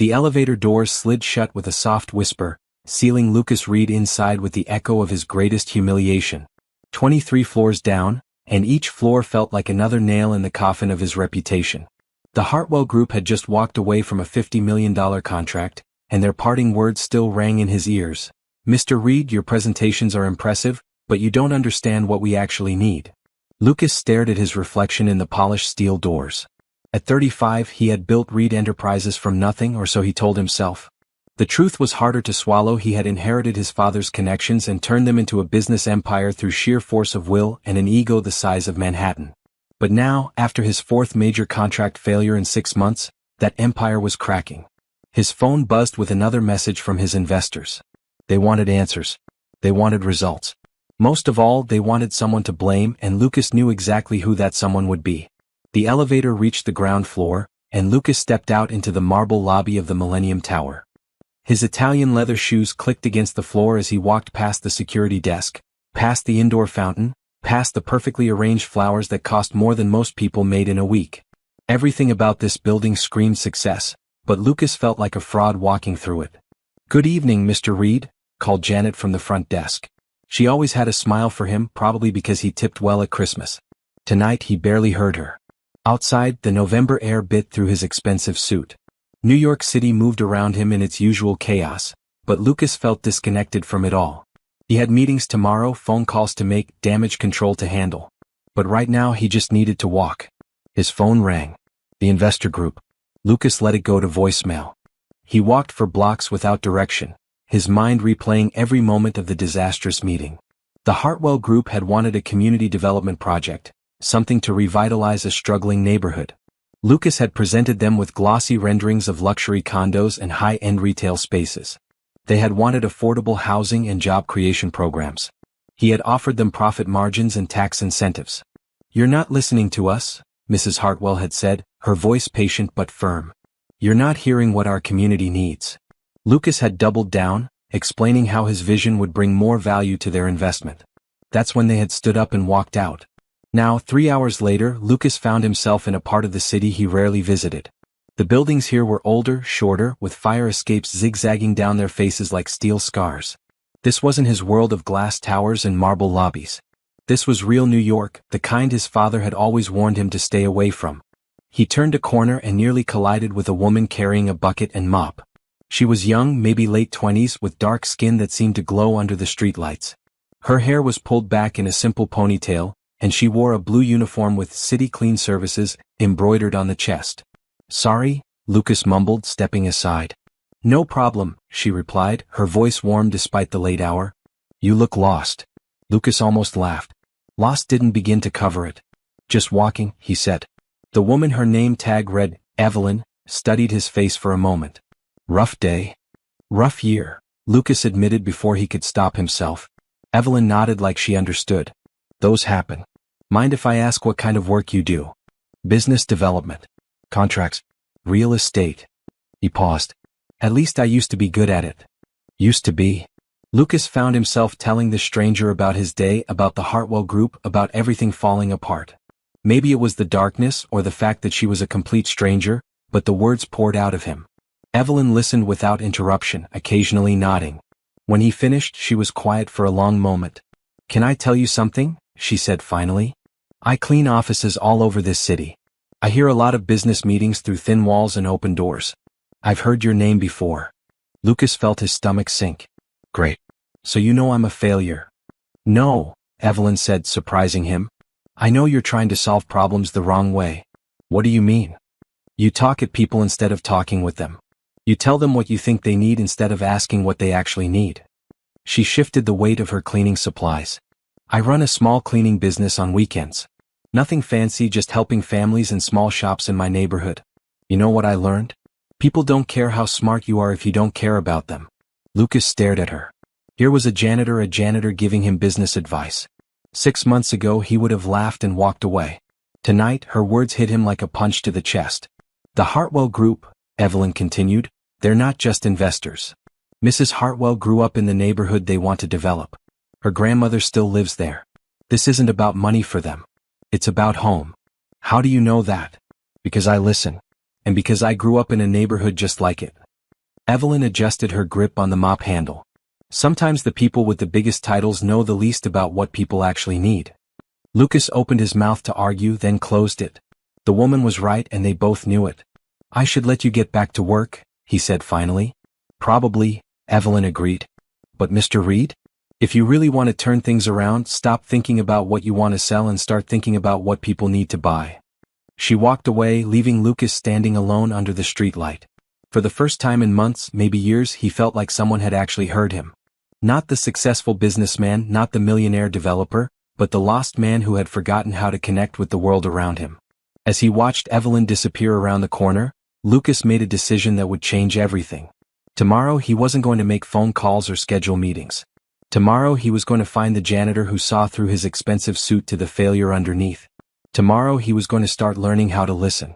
The elevator doors slid shut with a soft whisper, sealing Lucas Reed inside with the echo of his greatest humiliation. 23 floors down, and each floor felt like another nail in the coffin of his reputation. The Hartwell Group had just walked away from a $50 million contract, and their parting words still rang in his ears. "Mr. Reed, your presentations are impressive, but you don't understand what we actually need." Lucas stared at his reflection in the polished steel doors. At 35, he had built Reed Enterprises from nothing, or so he told himself. The truth was harder to swallow. He had inherited his father's connections and turned them into a business empire through sheer force of will and an ego the size of Manhattan. But now, after his fourth major contract failure in 6 months, that empire was cracking. His phone buzzed with another message from his investors. They wanted answers. They wanted results. Most of all, they wanted someone to blame, and Lucas knew exactly who that someone would be. The elevator reached the ground floor, and Lucas stepped out into the marble lobby of the Millennium Tower. His Italian leather shoes clicked against the floor as he walked past the security desk, past the indoor fountain, past the perfectly arranged flowers that cost more than most people made in a week. Everything about this building screamed success, but Lucas felt like a fraud walking through it. "Good evening, Mr. Reed," called Janet from the front desk. She always had a smile for him, probably because he tipped well at Christmas. Tonight he barely heard her. Outside, the November air bit through his expensive suit. New York City moved around him in its usual chaos, but Lucas felt disconnected from it all. He had meetings tomorrow, phone calls to make, damage control to handle. But right now he just needed to walk. His phone rang. The investor group. Lucas let it go to voicemail. He walked for blocks without direction, his mind replaying every moment of the disastrous meeting. The Hartwell Group had wanted a community development project, something to revitalize a struggling neighborhood. Lucas had presented them with glossy renderings of luxury condos and high-end retail spaces. They had wanted affordable housing and job creation programs. He had offered them profit margins and tax incentives. "You're not listening to us," Mrs. Hartwell had said, her voice patient but firm. "You're not hearing what our community needs." Lucas had doubled down, explaining how his vision would bring more value to their investment. That's when they had stood up and walked out. Now, 3 hours later, Lucas found himself in a part of the city he rarely visited. The buildings here were older, shorter, with fire escapes zigzagging down their faces like steel scars. This wasn't his world of glass towers and marble lobbies. This was real New York, the kind his father had always warned him to stay away from. He turned a corner and nearly collided with a woman carrying a bucket and mop. She was young, maybe late 20s, with dark skin that seemed to glow under the streetlights. Her hair was pulled back in a simple ponytail, and she wore a blue uniform with City Clean Services embroidered on the chest. "Sorry," Lucas mumbled, stepping aside. "No problem," she replied, her voice warm despite the late hour. "You look lost." Lucas almost laughed. Lost didn't begin to cover it. "Just walking," he said. The woman, her name tag read, Evelyn, studied his face for a moment. "Rough day?" "Rough year," Lucas admitted before he could stop himself. Evelyn nodded like she understood. "Those happen. Mind if I ask what kind of work you do?" "Business development. Contracts. Real estate." He paused. "At least I used to be good at it." "Used to be?" Lucas found himself telling the stranger about his day, about the Hartwell Group, about everything falling apart. Maybe it was the darkness or the fact that she was a complete stranger, but the words poured out of him. Evelyn listened without interruption, occasionally nodding. When he finished, she was quiet for a long moment. "Can I tell you something?" she said finally. "I clean offices all over this city. I hear a lot of business meetings through thin walls and open doors. I've heard your name before." Lucas felt his stomach sink. "Great. So you know I'm a failure." "No," Evelyn said, surprising him. "I know you're trying to solve problems the wrong way." "What do you mean?" "You talk at people instead of talking with them. You tell them what you think they need instead of asking what they actually need." She shifted the weight of her cleaning supplies. "I run a small cleaning business on weekends. Nothing fancy, just helping families and small shops in my neighborhood. You know what I learned? People don't care how smart you are if you don't care about them." Lucas stared at her. Here was a janitor giving him business advice. 6 months ago he would have laughed and walked away. Tonight, her words hit him like a punch to the chest. "The Hartwell Group," Evelyn continued, "they're not just investors. Mrs. Hartwell grew up in the neighborhood they want to develop. Her grandmother still lives there. This isn't about money for them. It's about home." "How do you know that?" "Because I listen. And because I grew up in a neighborhood just like it." Evelyn adjusted her grip on the mop handle. Sometimes the people with the biggest titles know the least about what people actually need. Lucas opened his mouth to argue, then closed it. The woman was right and they both knew it. I should let you get back to work, he said finally. Probably, Evelyn agreed. But Mr. Reed? If you really want to turn things around, stop thinking about what you want to sell and start thinking about what people need to buy. She walked away, leaving Lucas standing alone under the streetlight. For the first time in months, maybe years, he felt like someone had actually heard him. Not the successful businessman, not the millionaire developer, but the lost man who had forgotten how to connect with the world around him. As he watched Evelyn disappear around the corner, Lucas made a decision that would change everything. Tomorrow he wasn't going to make phone calls or schedule meetings. Tomorrow he was going to find the janitor who saw through his expensive suit to the failure underneath. Tomorrow he was going to start learning how to listen.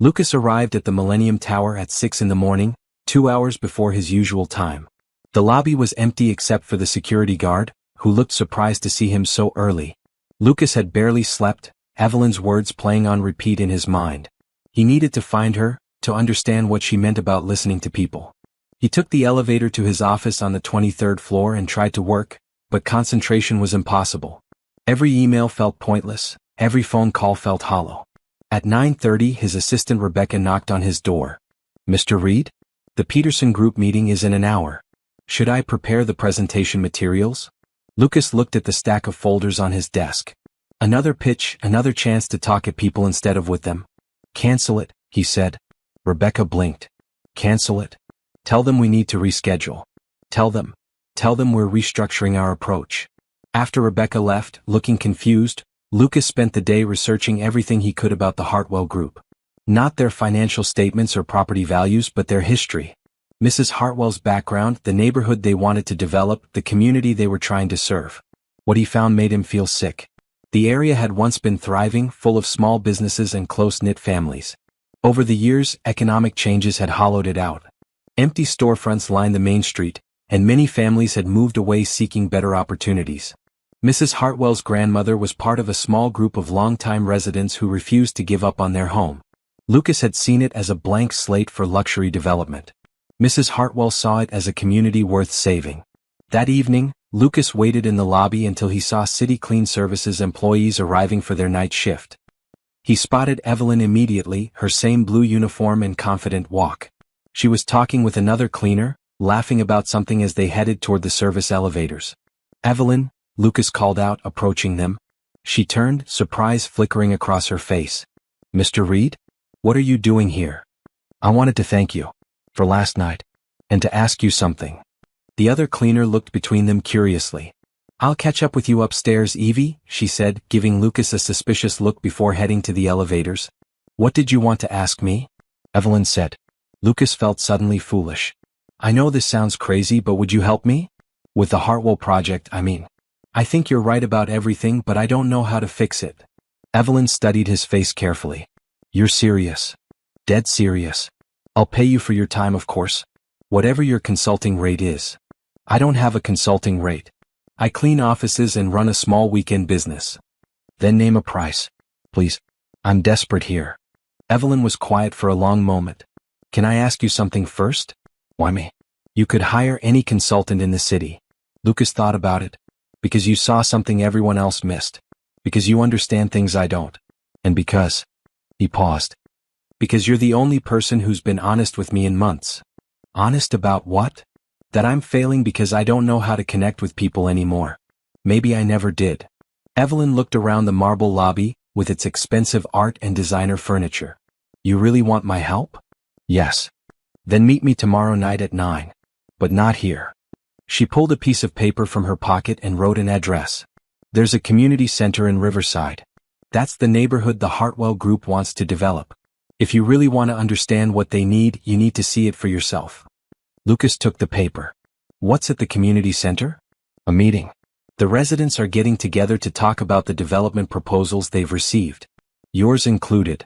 Lucas arrived at the Millennium Tower at 6 in the morning, 2 hours before his usual time. The lobby was empty except for the security guard, who looked surprised to see him so early. Lucas had barely slept, Evelyn's words playing on repeat in his mind. He needed to find her, to understand what she meant about listening to people. He took the elevator to his office on the 23rd floor and tried to work, but concentration was impossible. Every email felt pointless, every phone call felt hollow. At 9:30 his assistant Rebecca knocked on his door. Mr. Reed? The Peterson Group meeting is in an hour. Should I prepare the presentation materials? Lucas looked at the stack of folders on his desk. Another pitch, another chance to talk at people instead of with them. Cancel it, he said. Rebecca blinked. Cancel it? Tell them we need to reschedule. Tell them we're restructuring our approach. After Rebecca left, looking confused, Lucas spent the day researching everything he could about the Hartwell Group. Not their financial statements or property values, but their history. Mrs. Hartwell's background, the neighborhood they wanted to develop, the community they were trying to serve. What he found made him feel sick. The area had once been thriving, full of small businesses and close-knit families. Over the years, economic changes had hollowed it out. Empty storefronts lined the main street, and many families had moved away seeking better opportunities. Mrs. Hartwell's grandmother was part of a small group of longtime residents who refused to give up on their home. Lucas had seen it as a blank slate for luxury development. Mrs. Hartwell saw it as a community worth saving. That evening, Lucas waited in the lobby until he saw City Clean Services employees arriving for their night shift. He spotted Evelyn immediately, her same blue uniform and confident walk. She was talking with another cleaner, laughing about something as they headed toward the service elevators. Evelyn, Lucas called out, approaching them. She turned, surprise flickering across her face. Mr. Reed? What are you doing here? I wanted to thank you for last night, and to ask you something. The other cleaner looked between them curiously. I'll catch up with you upstairs, Evie, she said, giving Lucas a suspicious look before heading to the elevators. What did you want to ask me? Evelyn said. Lucas felt suddenly foolish. I know this sounds crazy, but would you help me? With the Hartwell project, I mean. I think you're right about everything, but I don't know how to fix it. Evelyn studied his face carefully. You're serious. Dead serious. I'll pay you for your time, of course. Whatever your consulting rate is. I don't have a consulting rate. I clean offices and run a small weekend business. Then name a price. Please. I'm desperate here. Evelyn was quiet for a long moment. Can I ask you something first? Why me? You could hire any consultant in the city. Lucas thought about it. Because you saw something everyone else missed. Because you understand things I don't. And because... He paused. Because you're the only person who's been honest with me in months. Honest about what? That I'm failing because I don't know how to connect with people anymore. Maybe I never did. Evelyn looked around the marble lobby, with its expensive art and designer furniture. You really want my help? Yes. Then meet me tomorrow night at 9. But not here. She pulled a piece of paper from her pocket and wrote an address. There's a community center in Riverside. That's the neighborhood the Hartwell Group wants to develop. If you really want to understand what they need, you need to see it for yourself. Lucas took the paper. What's at the community center? A meeting. The residents are getting together to talk about the development proposals they've received. Yours included.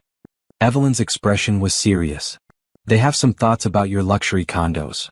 Evelyn's expression was serious. They have some thoughts about your luxury condos.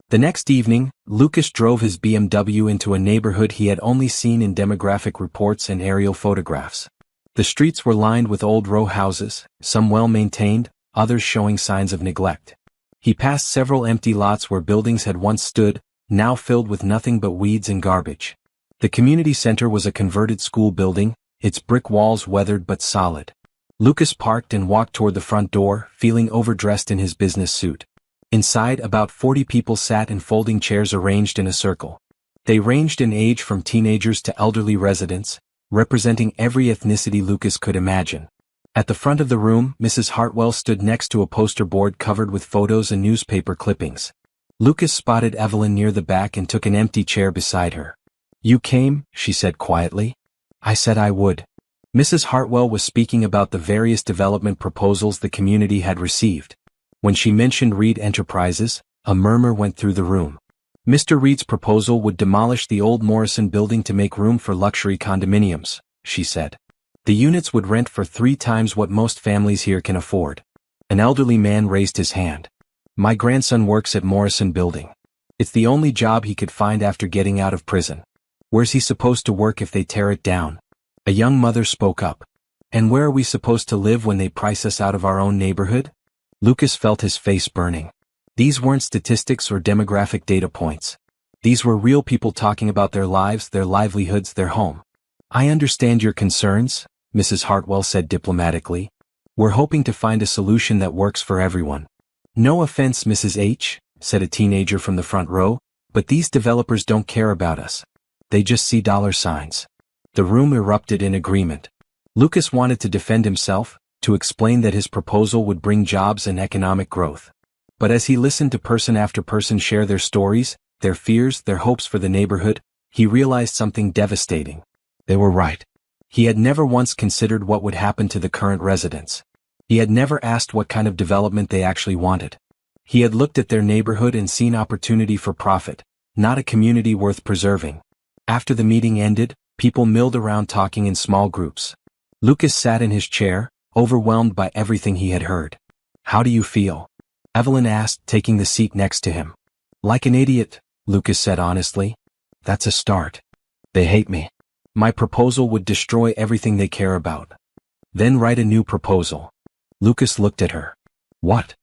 The next evening, Lucas drove his BMW into a neighborhood he had only seen in demographic reports and aerial photographs. The streets were lined with old row houses, some well-maintained, others showing signs of neglect. He passed several empty lots where buildings had once stood, now filled with nothing but weeds and garbage. The community center was a converted school building, its brick walls weathered but solid. Lucas parked and walked toward the front door, feeling overdressed in his business suit. Inside, about 40 people sat in folding chairs arranged in a circle. They ranged in age from teenagers to elderly residents, representing every ethnicity Lucas could imagine. At the front of the room, Mrs. Hartwell stood next to a poster board covered with photos and newspaper clippings. Lucas spotted Evelyn near the back and took an empty chair beside her. "You came," she said quietly. "I said I would." Mrs. Hartwell was speaking about the various development proposals the community had received. When she mentioned Reed Enterprises, a murmur went through the room. Mr. Reed's proposal would demolish the old Morrison building to make room for luxury condominiums, she said. The units would rent for 3 times what most families here can afford. An elderly man raised his hand. "My grandson works at Morrison Building. It's the only job he could find after getting out of prison. Where's he supposed to work if they tear it down?" A young mother spoke up. "And where are we supposed to live when they price us out of our own neighborhood?" Lucas felt his face burning. These weren't statistics or demographic data points. These were real people talking about their lives, their livelihoods, their home. "I understand your concerns," Mrs. Hartwell said diplomatically. "We're hoping to find a solution that works for everyone." "No offense, Mrs. H," said a teenager from the front row, "but these developers don't care about us. They just see dollar signs." The room erupted in agreement. Lucas wanted to defend himself, to explain that his proposal would bring jobs and economic growth. But as he listened to person after person share their stories, their fears, their hopes for the neighborhood, he realized something devastating. They were right. He had never once considered what would happen to the current residents. He had never asked what kind of development they actually wanted. He had looked at their neighborhood and seen opportunity for profit, not a community worth preserving. After the meeting ended, people milled around talking in small groups. Lucas sat in his chair, overwhelmed by everything he had heard. "How do you feel?" Evelyn asked, taking the seat next to him. "Like an idiot," Lucas said honestly. "That's a start. They hate me. My proposal would destroy everything they care about." "Then write a new proposal." Lucas looked at her. "What?"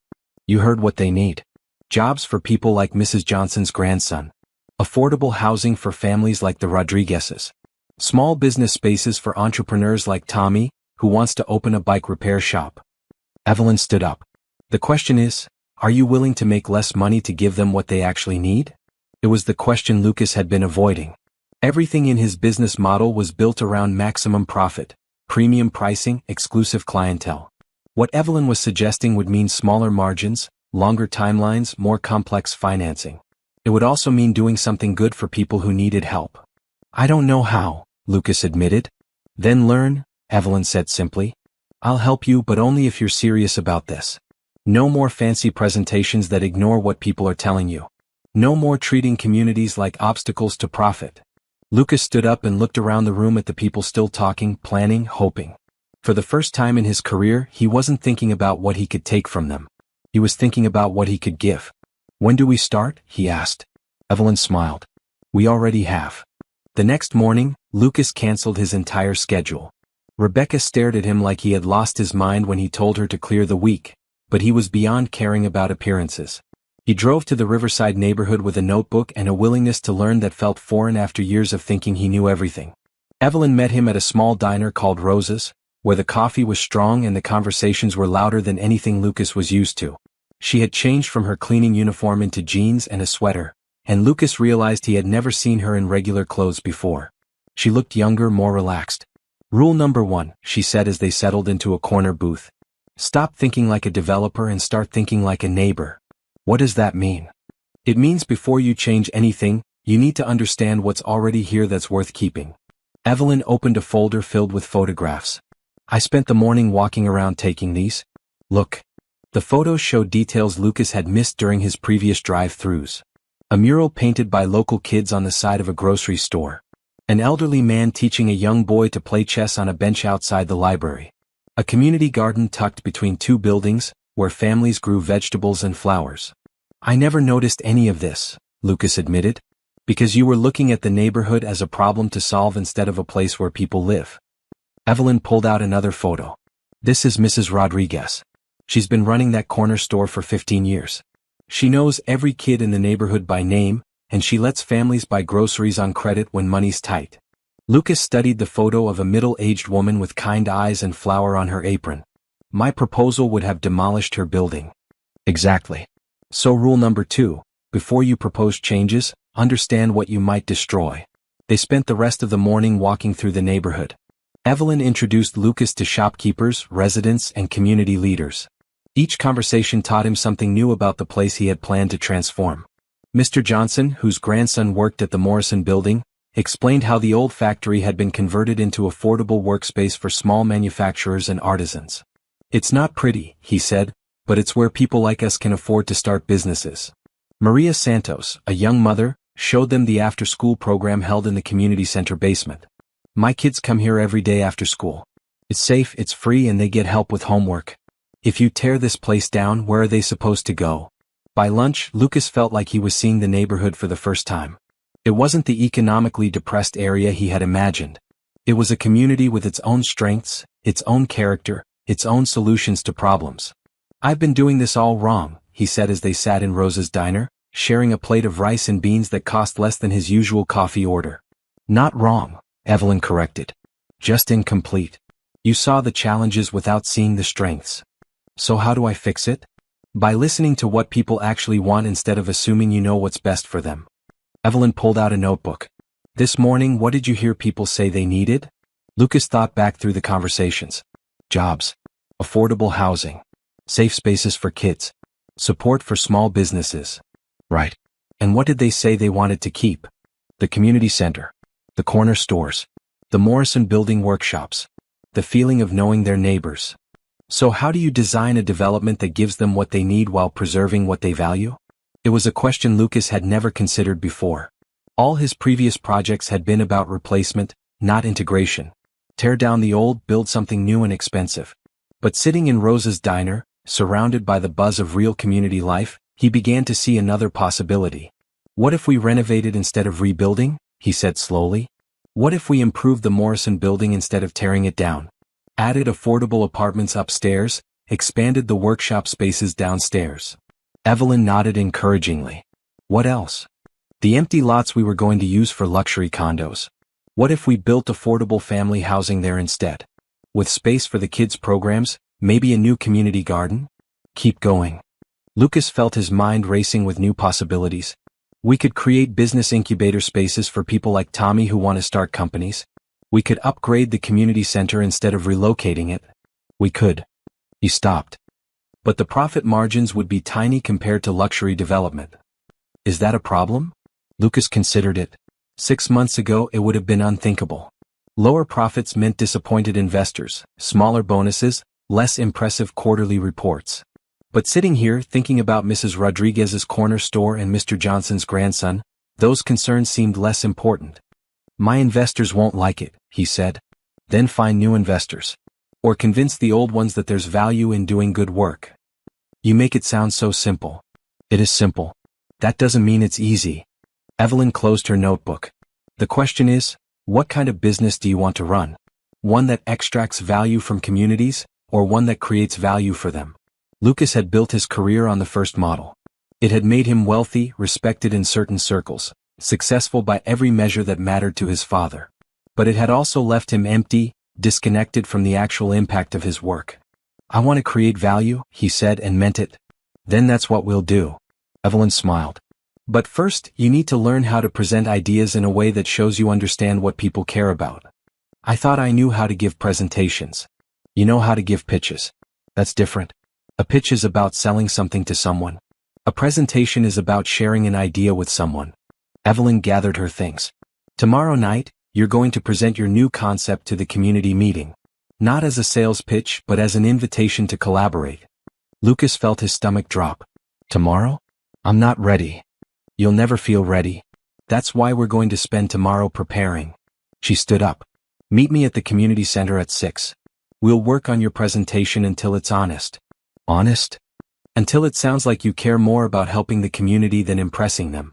"You heard what they need. Jobs for people like Mrs. Johnson's grandson. Affordable housing for families like the Rodriguezes. Small business spaces for entrepreneurs like Tommy, who wants to open a bike repair shop." Evelyn stood up. "The question is, are you willing to make less money to give them what they actually need?" It was the question Lucas had been avoiding. Everything in his business model was built around maximum profit, premium pricing, exclusive clientele. What Evelyn was suggesting would mean smaller margins, longer timelines, more complex financing. It would also mean doing something good for people who needed help. "I don't know how," Lucas admitted. "Then learn," Evelyn said simply. "I'll help you, but only if you're serious about this. No more fancy presentations that ignore what people are telling you. No more treating communities like obstacles to profit." Lucas stood up and looked around the room at the people still talking, planning, hoping. For the first time in his career, he wasn't thinking about what he could take from them. He was thinking about what he could give. "When do we start?" he asked. Evelyn smiled. "We already have." The next morning, Lucas canceled his entire schedule. Rebecca stared at him like he had lost his mind when he told her to clear the week, but he was beyond caring about appearances. He drove to the Riverside neighborhood with a notebook and a willingness to learn that felt foreign after years of thinking he knew everything. Evelyn met him at a small diner called Rosa's, where the coffee was strong and the conversations were louder than anything Lucas was used to. She had changed from her cleaning uniform into jeans and a sweater, and Lucas realized he had never seen her in regular clothes before. She looked younger, more relaxed. "Rule number 1, she said as they settled into a corner booth. "Stop thinking like a developer and start thinking like a neighbor." "What does that mean?" "It means before you change anything, you need to understand what's already here that's worth keeping." Evelyn opened a folder filled with photographs. "I spent the morning walking around taking these. Look." The photos showed details Lucas had missed during his previous drive-thrus. A mural painted by local kids on the side of a grocery store. An elderly man teaching a young boy to play chess on a bench outside the library. A community garden tucked between 2 buildings, where families grew vegetables and flowers. "I never noticed any of this," Lucas admitted. "Because you were looking at the neighborhood as a problem to solve instead of a place where people live." Evelyn pulled out another photo. "This is Mrs. Rodriguez. She's been running that corner store for 15 years. She knows every kid in the neighborhood by name, and she lets families buy groceries on credit when money's tight. Lucas studied the photo of a middle-aged woman with kind eyes and flour on her apron. My proposal would have demolished her building. Exactly. So rule number 2, before you propose changes, understand what you might destroy. They spent the rest of the morning walking through the neighborhood. Evelyn introduced Lucas to shopkeepers, residents, and community leaders. Each conversation taught him something new about the place he had planned to transform. Mr. Johnson, whose grandson worked at the Morrison building, explained how the old factory had been converted into affordable workspace for small manufacturers and artisans. It's not pretty, he said, but it's where people like us can afford to start businesses. Maria Santos, a young mother, showed them the after-school program held in the community center basement. My kids come here every day after school. It's safe, it's free, and they get help with homework. If you tear this place down, where are they supposed to go? By lunch, Lucas felt like he was seeing the neighborhood for the first time. It wasn't the economically depressed area he had imagined. It was a community with its own strengths, its own character, its own solutions to problems. I've been doing this all wrong, he said as they sat in Rosa's diner, sharing a plate of rice and beans that cost less than his usual coffee order. Not wrong, Evelyn corrected. Just incomplete. You saw the challenges without seeing the strengths. So how do I fix it? By listening to what people actually want instead of assuming you know what's best for them. Evelyn pulled out a notebook. This morning, what did you hear people say they needed? Lucas thought back through the conversations. Jobs. Affordable housing. Safe spaces for kids. Support for small businesses. Right. And what did they say they wanted to keep? The community center. The corner stores. The Morrison building workshops. The feeling of knowing their neighbors. So how do you design a development that gives them what they need while preserving what they value? It was a question Lucas had never considered before. All his previous projects had been about replacement, not integration. Tear down the old, build something new and expensive. But sitting in Rosa's diner, surrounded by the buzz of real community life, he began to see another possibility. What if we renovated instead of rebuilding? He said slowly. What if we improved the Morrison building instead of tearing it down? Added affordable apartments upstairs, expanded the workshop spaces downstairs. Evelyn nodded encouragingly. What else? The empty lots we were going to use for luxury condos. What if we built affordable family housing there instead? With space for the kids' programs, maybe a new community garden? Keep going. Lucas felt his mind racing with new possibilities. We could create business incubator spaces for people like Tommy who want to start companies. We could upgrade the community center instead of relocating it. We could. He stopped. But the profit margins would be tiny compared to luxury development. Is that a problem? Lucas considered it. 6 months ago it would have been unthinkable. Lower profits meant disappointed investors, smaller bonuses, less impressive quarterly reports. But sitting here thinking about Mrs. Rodriguez's corner store and Mr. Johnson's grandson, those concerns seemed less important. My investors won't like it, he said. Then find new investors. Or convince the old ones that there's value in doing good work. You make it sound so simple. It is simple. That doesn't mean it's easy. Evelyn closed her notebook. The question is, what kind of business do you want to run? One that extracts value from communities, or one that creates value for them? Lucas had built his career on the first model. It had made him wealthy, respected in certain circles, successful by every measure that mattered to his father. But it had also left him empty, disconnected from the actual impact of his work. I want to create value, he said and meant it. Then that's what we'll do. Evelyn smiled. But first, you need to learn how to present ideas in a way that shows you understand what people care about. I thought I knew how to give presentations. You know how to give pitches. That's different. A pitch is about selling something to someone. A presentation is about sharing an idea with someone. Evelyn gathered her things. Tomorrow night, you're going to present your new concept to the community meeting. Not as a sales pitch, but as an invitation to collaborate. Lucas felt his stomach drop. Tomorrow? I'm not ready. You'll never feel ready. That's why we're going to spend tomorrow preparing. She stood up. Meet me at the community center at 6. We'll work on your presentation until it's honest. Honest? Until it sounds like you care more about helping the community than impressing them.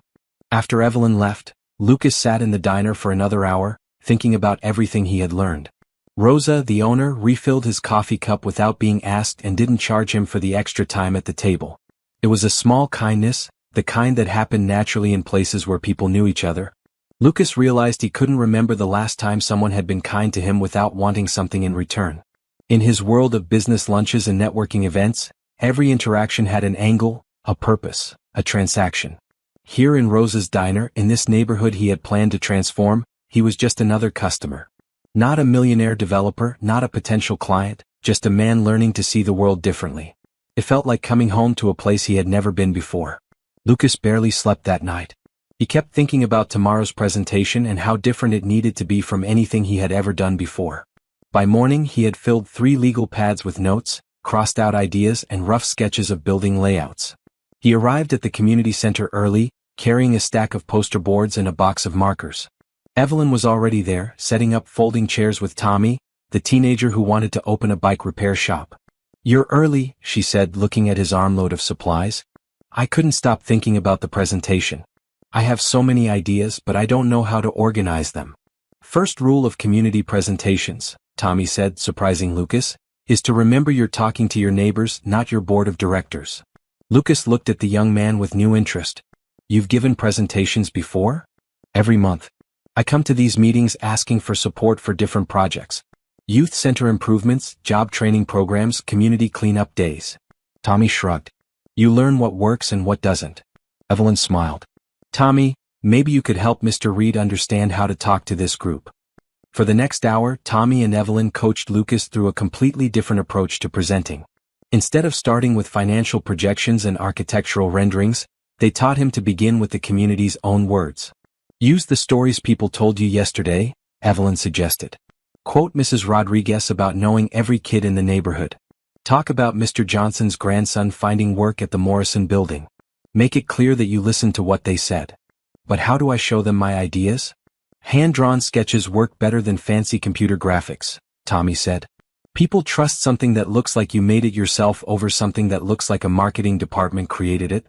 After Evelyn left, Lucas sat in the diner for another hour, thinking about everything he had learned. Rosa, the owner, refilled his coffee cup without being asked and didn't charge him for the extra time at the table. It was a small kindness, the kind that happened naturally in places where people knew each other. Lucas realized he couldn't remember the last time someone had been kind to him without wanting something in return. In his world of business lunches and networking events, every interaction had an angle, a purpose, a transaction. Here in Rose's diner, in this neighborhood he had planned to transform, he was just another customer. Not a millionaire developer, not a potential client, just a man learning to see the world differently. It felt like coming home to a place he had never been before. Lucas barely slept that night. He kept thinking about tomorrow's presentation and how different it needed to be from anything he had ever done before. By morning he had filled 3 legal pads with notes, crossed out ideas and rough sketches of building layouts. He arrived at the community center early, carrying a stack of poster boards and a box of markers. Evelyn was already there, setting up folding chairs with Tommy, the teenager who wanted to open a bike repair shop. "You're early," she said, looking at his armload of supplies. "I couldn't stop thinking about the presentation. I have so many ideas, but I don't know how to organize them." "First rule of community presentations," Tommy said, surprising Lucas, "is to remember you're talking to your neighbors, not your board of directors." Lucas looked at the young man with new interest. "You've given presentations before?" "Every month. I come to these meetings asking for support for different projects. Youth center improvements, job training programs, community cleanup days." Tommy shrugged. "You learn what works and what doesn't." Evelyn smiled. "Tommy, maybe you could help Mr. Reed understand how to talk to this group." For the next hour, Tommy and Evelyn coached Lucas through a completely different approach to presenting. Instead of starting with financial projections and architectural renderings, they taught him to begin with the community's own words. "Use the stories people told you yesterday," Evelyn suggested. "Quote Mrs. Rodriguez about knowing every kid in the neighborhood. Talk about Mr. Johnson's grandson finding work at the Morrison building. Make it clear that you listened to what they said." "But how do I show them my ideas?" "Hand-drawn sketches work better than fancy computer graphics," Tommy said. "People trust something that looks like you made it yourself over something that looks like a marketing department created it."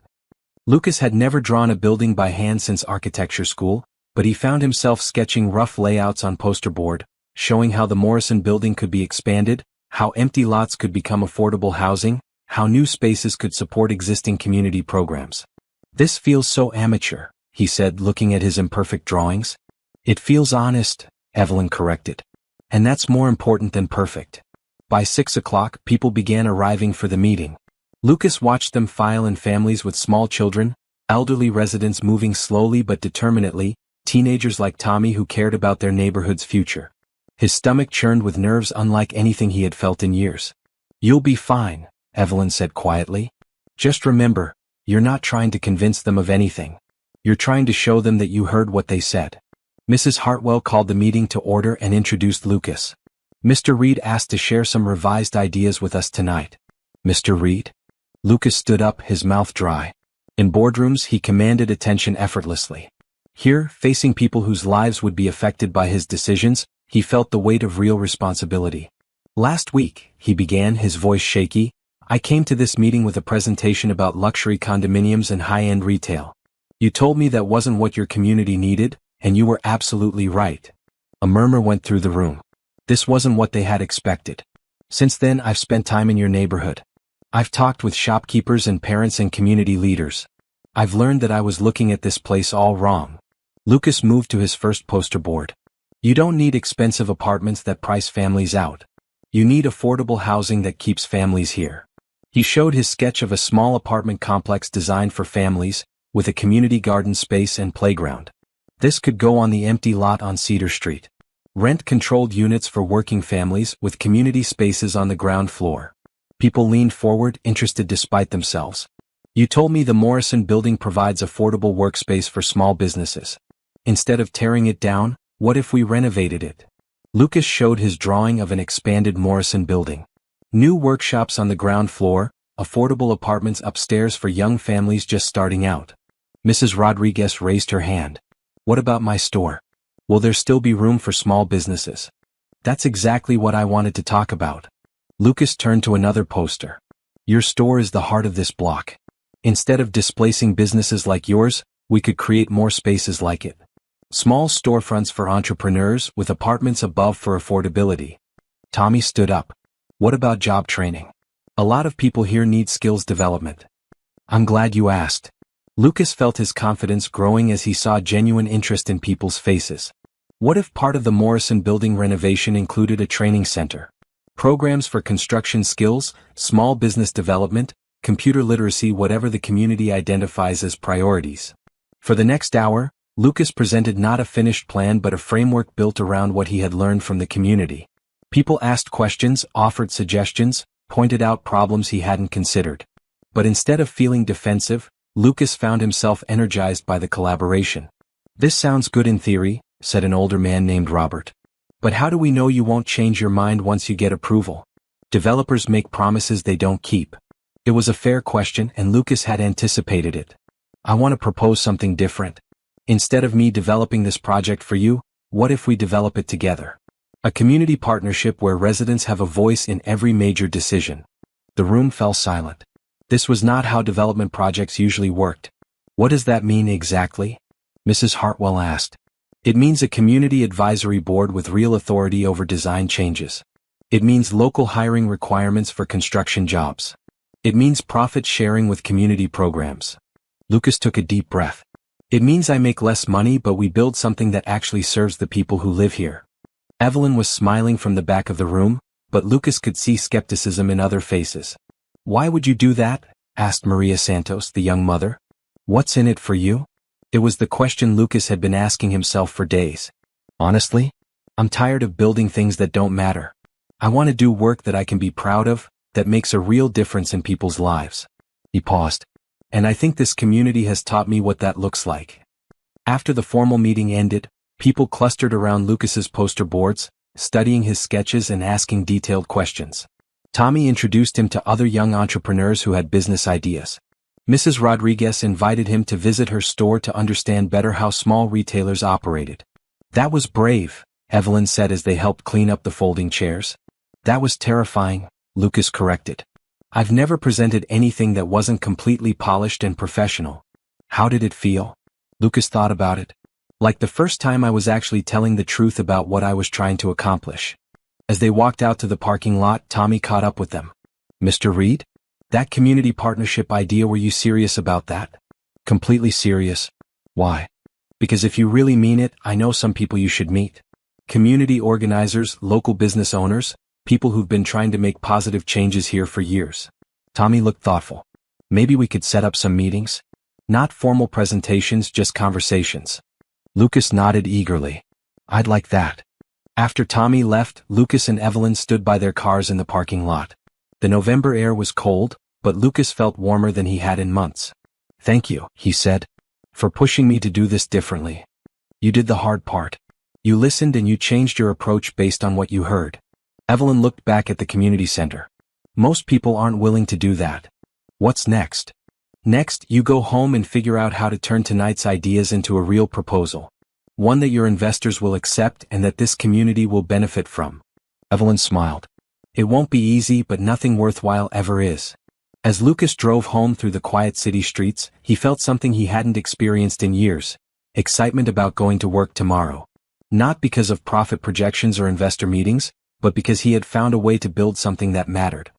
Lucas had never drawn a building by hand since architecture school, but he found himself sketching rough layouts on poster board, showing how the Morrison building could be expanded, how empty lots could become affordable housing, how new spaces could support existing community programs. "This feels so amateur," he said, looking at his imperfect drawings. "It feels honest," Evelyn corrected. "And that's more important than perfect." By 6 o'clock, people began arriving for the meeting. Lucas watched them file in families with small children, elderly residents moving slowly but determinedly, teenagers like Tommy who cared about their neighborhood's future. His stomach churned with nerves unlike anything he had felt in years. "You'll be fine," Evelyn said quietly. "Just remember, you're not trying to convince them of anything. You're trying to show them that you heard what they said." Mrs. Hartwell called the meeting to order and introduced Lucas. "Mr. Reed asked to share some revised ideas with us tonight." "Mr. Reed?" Lucas stood up, his mouth dry. In boardrooms, he commanded attention effortlessly. Here, facing people whose lives would be affected by his decisions, he felt the weight of real responsibility. "Last week," he began, his voice shaky, "I came to this meeting with a presentation about luxury condominiums and high-end retail. You told me that wasn't what your community needed, and you were absolutely right." A murmur went through the room. This wasn't what they had expected. "Since then I've spent time in your neighborhood. I've talked with shopkeepers and parents and community leaders. I've learned that I was looking at this place all wrong." Lucas moved to his first poster board. "You don't need expensive apartments that price families out. You need affordable housing that keeps families here." He showed his sketch of a small apartment complex designed for families, with a community garden space and playground. This could go on the empty lot on Cedar Street. Rent-controlled units for working families with community spaces on the ground floor. People leaned forward, interested despite themselves. "You told me the Morrison building provides affordable workspace for small businesses. Instead of tearing it down, what if we renovated it?" Lucas showed his drawing of an expanded Morrison building. New workshops on the ground floor, affordable apartments upstairs for young families just starting out. Mrs. Rodriguez raised her hand. "What about my store? Will there still be room for small businesses?" "That's exactly what I wanted to talk about." Lucas turned to another poster. "Your store is the heart of this block. Instead of displacing businesses like yours, we could create more spaces like it. Small storefronts for entrepreneurs with apartments above for affordability." Tommy stood up. "What about job training? A lot of people here need skills development." I'm glad you asked. Lucas felt his confidence growing as he saw genuine interest in people's faces. What if part of the Morrison building renovation included a training center? Programs for construction skills, small business development, computer literacy, whatever the community identifies as priorities. For the next hour, Lucas presented not a finished plan but a framework built around what he had learned from the community. People asked questions, offered suggestions, pointed out problems he hadn't considered. But instead of feeling defensive, Lucas found himself energized by the collaboration. This sounds good in theory, said an older man named Robert. But how do we know you won't change your mind once you get approval? Developers make promises they don't keep. It was a fair question and Lucas had anticipated it. I want to propose something different. Instead of me developing this project for you, what if we develop it together? A community partnership where residents have a voice in every major decision. The room fell silent. This was not how development projects usually worked. What does that mean exactly? Mrs. Hartwell asked. It means a community advisory board with real authority over design changes. It means local hiring requirements for construction jobs. It means profit sharing with community programs. Lucas took a deep breath. It means I make less money but we build something that actually serves the people who live here. Evelyn was smiling from the back of the room, but Lucas could see skepticism in other faces. Why would you do that? Asked Maria Santos, the young mother. What's in it for you? It was the question Lucas had been asking himself for days. Honestly, I'm tired of building things that don't matter. I want to do work that I can be proud of, that makes a real difference in people's lives. He paused. And I think this community has taught me what that looks like. After the formal meeting ended, people clustered around Lucas's poster boards, studying his sketches and asking detailed questions. Tommy introduced him to other young entrepreneurs who had business ideas. Mrs. Rodriguez invited him to visit her store to understand better how small retailers operated. That was brave, Evelyn said as they helped clean up the folding chairs. That was terrifying, Lucas corrected. I've never presented anything that wasn't completely polished and professional. How did it feel? Lucas thought about it. Like the first time I was actually telling the truth about what I was trying to accomplish. As they walked out to the parking lot, Tommy caught up with them. Mr. Reed? That community partnership idea, were you serious about that? Completely serious. Why? Because if you really mean it, I know some people you should meet. Community organizers, local business owners, people who've been trying to make positive changes here for years. Tommy looked thoughtful. Maybe we could set up some meetings? Not formal presentations, just conversations. Lucas nodded eagerly. I'd like that. After Tommy left, Lucas and Evelyn stood by their cars in the parking lot. The November air was cold, but Lucas felt warmer than he had in months. Thank you, he said, for pushing me to do this differently. You did the hard part. You listened and you changed your approach based on what you heard. Evelyn looked back at the community center. Most people aren't willing to do that. What's next? Next, you go home and figure out how to turn tonight's ideas into a real proposal. One that your investors will accept and that this community will benefit from. Evelyn smiled. It won't be easy, but nothing worthwhile ever is. As Lucas drove home through the quiet city streets, he felt something he hadn't experienced in years. Excitement about going to work tomorrow. Not because of profit projections or investor meetings, but because he had found a way to build something that mattered.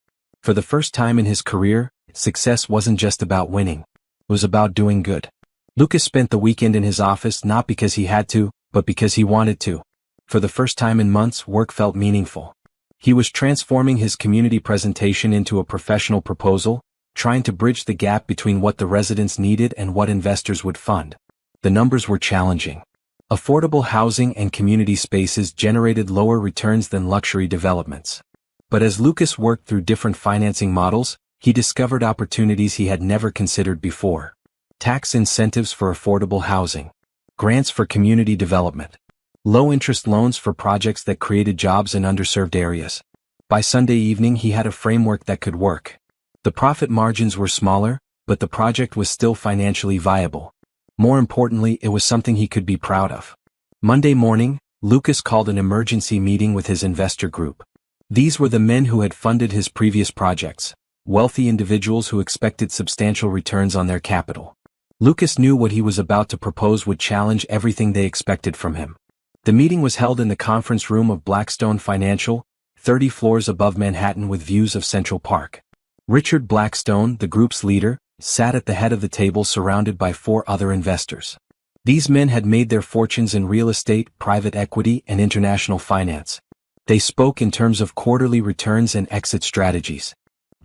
For the first time in his career, success wasn't just about winning. It was about doing good. Lucas spent the weekend in his office not because he had to, but because he wanted to. For the first time in months, work felt meaningful. He was transforming his community presentation into a professional proposal, trying to bridge the gap between what the residents needed and what investors would fund. The numbers were challenging. Affordable housing and community spaces generated lower returns than luxury developments. But as Lucas worked through different financing models, he discovered opportunities he had never considered before. Tax incentives for affordable housing. Grants for community development. Low-interest loans for projects that created jobs in underserved areas. By Sunday evening he had a framework that could work. The profit margins were smaller, but the project was still financially viable. More importantly, it was something he could be proud of. Monday morning, Lucas called an emergency meeting with his investor group. These were the men who had funded his previous projects, wealthy individuals who expected substantial returns on their capital. Lucas knew what he was about to propose would challenge everything they expected from him. The meeting was held in the conference room of Blackstone Financial, 30 floors above Manhattan with views of Central Park. Richard Blackstone, the group's leader, sat at the head of the table surrounded by 4 other investors. These men had made their fortunes in real estate, private equity, and international finance. They spoke in terms of quarterly returns and exit strategies.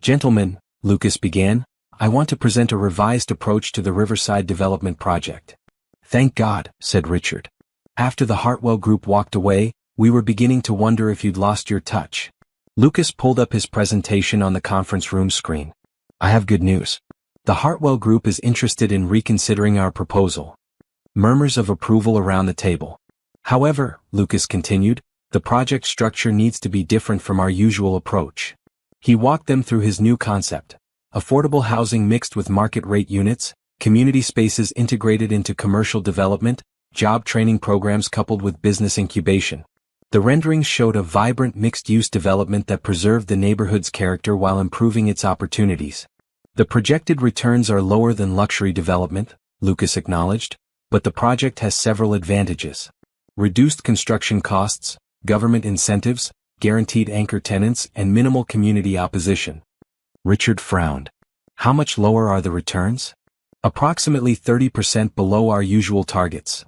"Gentlemen," Lucas began, "I want to present a revised approach to the Riverside development project." "Thank God," said Richard. "After the Hartwell Group walked away, we were beginning to wonder if you'd lost your touch." Lucas pulled up his presentation on the conference room screen. "I have good news. The Hartwell Group is interested in reconsidering our proposal." Murmurs of approval around the table. "However," Lucas continued, "the project structure needs to be different from our usual approach." He walked them through his new concept: affordable housing mixed with market rate units, community spaces integrated into commercial development, job training programs coupled with business incubation. The renderings showed a vibrant mixed-use development that preserved the neighborhood's character while improving its opportunities. "The projected returns are lower than luxury development," Lucas acknowledged, "but the project has several advantages. Reduced construction costs, government incentives, guaranteed anchor tenants, and minimal community opposition." Richard frowned. "How much lower are the returns?" "Approximately 30% below our usual targets."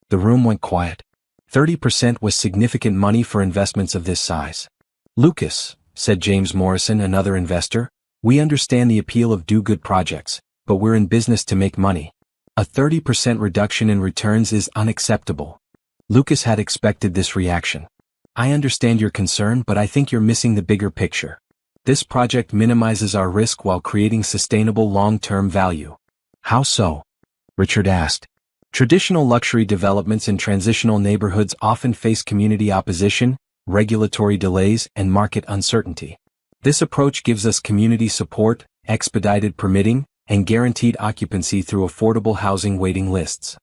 The room went quiet. 30% was significant money for investments of this size. "Lucas," said James Morrison, another investor, "we understand the appeal of do-good projects, but we're in business to make money. A 30% reduction in returns is unacceptable." Lucas had expected this reaction. "I understand your concern, but I think you're missing the bigger picture. This project minimizes our risk while creating sustainable long-term value." "How so?" Richard asked. "Traditional luxury developments in transitional neighborhoods often face community opposition, regulatory delays, and market uncertainty. This approach gives us community support, expedited permitting, and guaranteed occupancy through affordable housing waiting lists."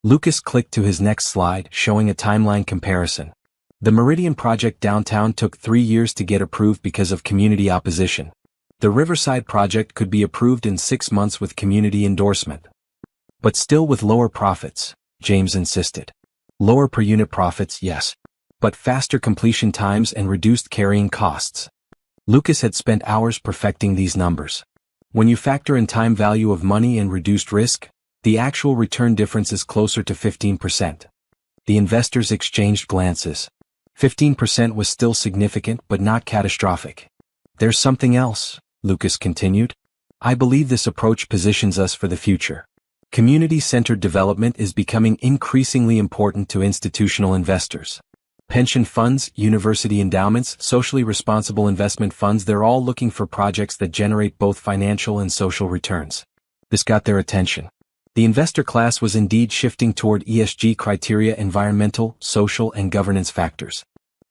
Lucas clicked to his next slide, showing a timeline comparison. The Meridian project downtown took 3 years to get approved because of community opposition. The Riverside project could be approved in 6 months with community endorsement. "But still with lower profits," James insisted. "Lower per unit profits, yes. But faster completion times and reduced carrying costs." Lucas had spent hours perfecting these numbers. When you factor in time value of money and reduced risk, the actual return difference is closer to 15%. The investors exchanged glances. 15% was still significant but not catastrophic. "There's something else," Lucas continued. "I believe this approach positions us for the future. Community-centered development is becoming increasingly important to institutional investors. Pension funds, university endowments, socially responsible investment funds, they're all looking for projects that generate both financial and social returns." This got their attention. The investor class was indeed shifting toward ESG criteria: environmental, social, and governance factors.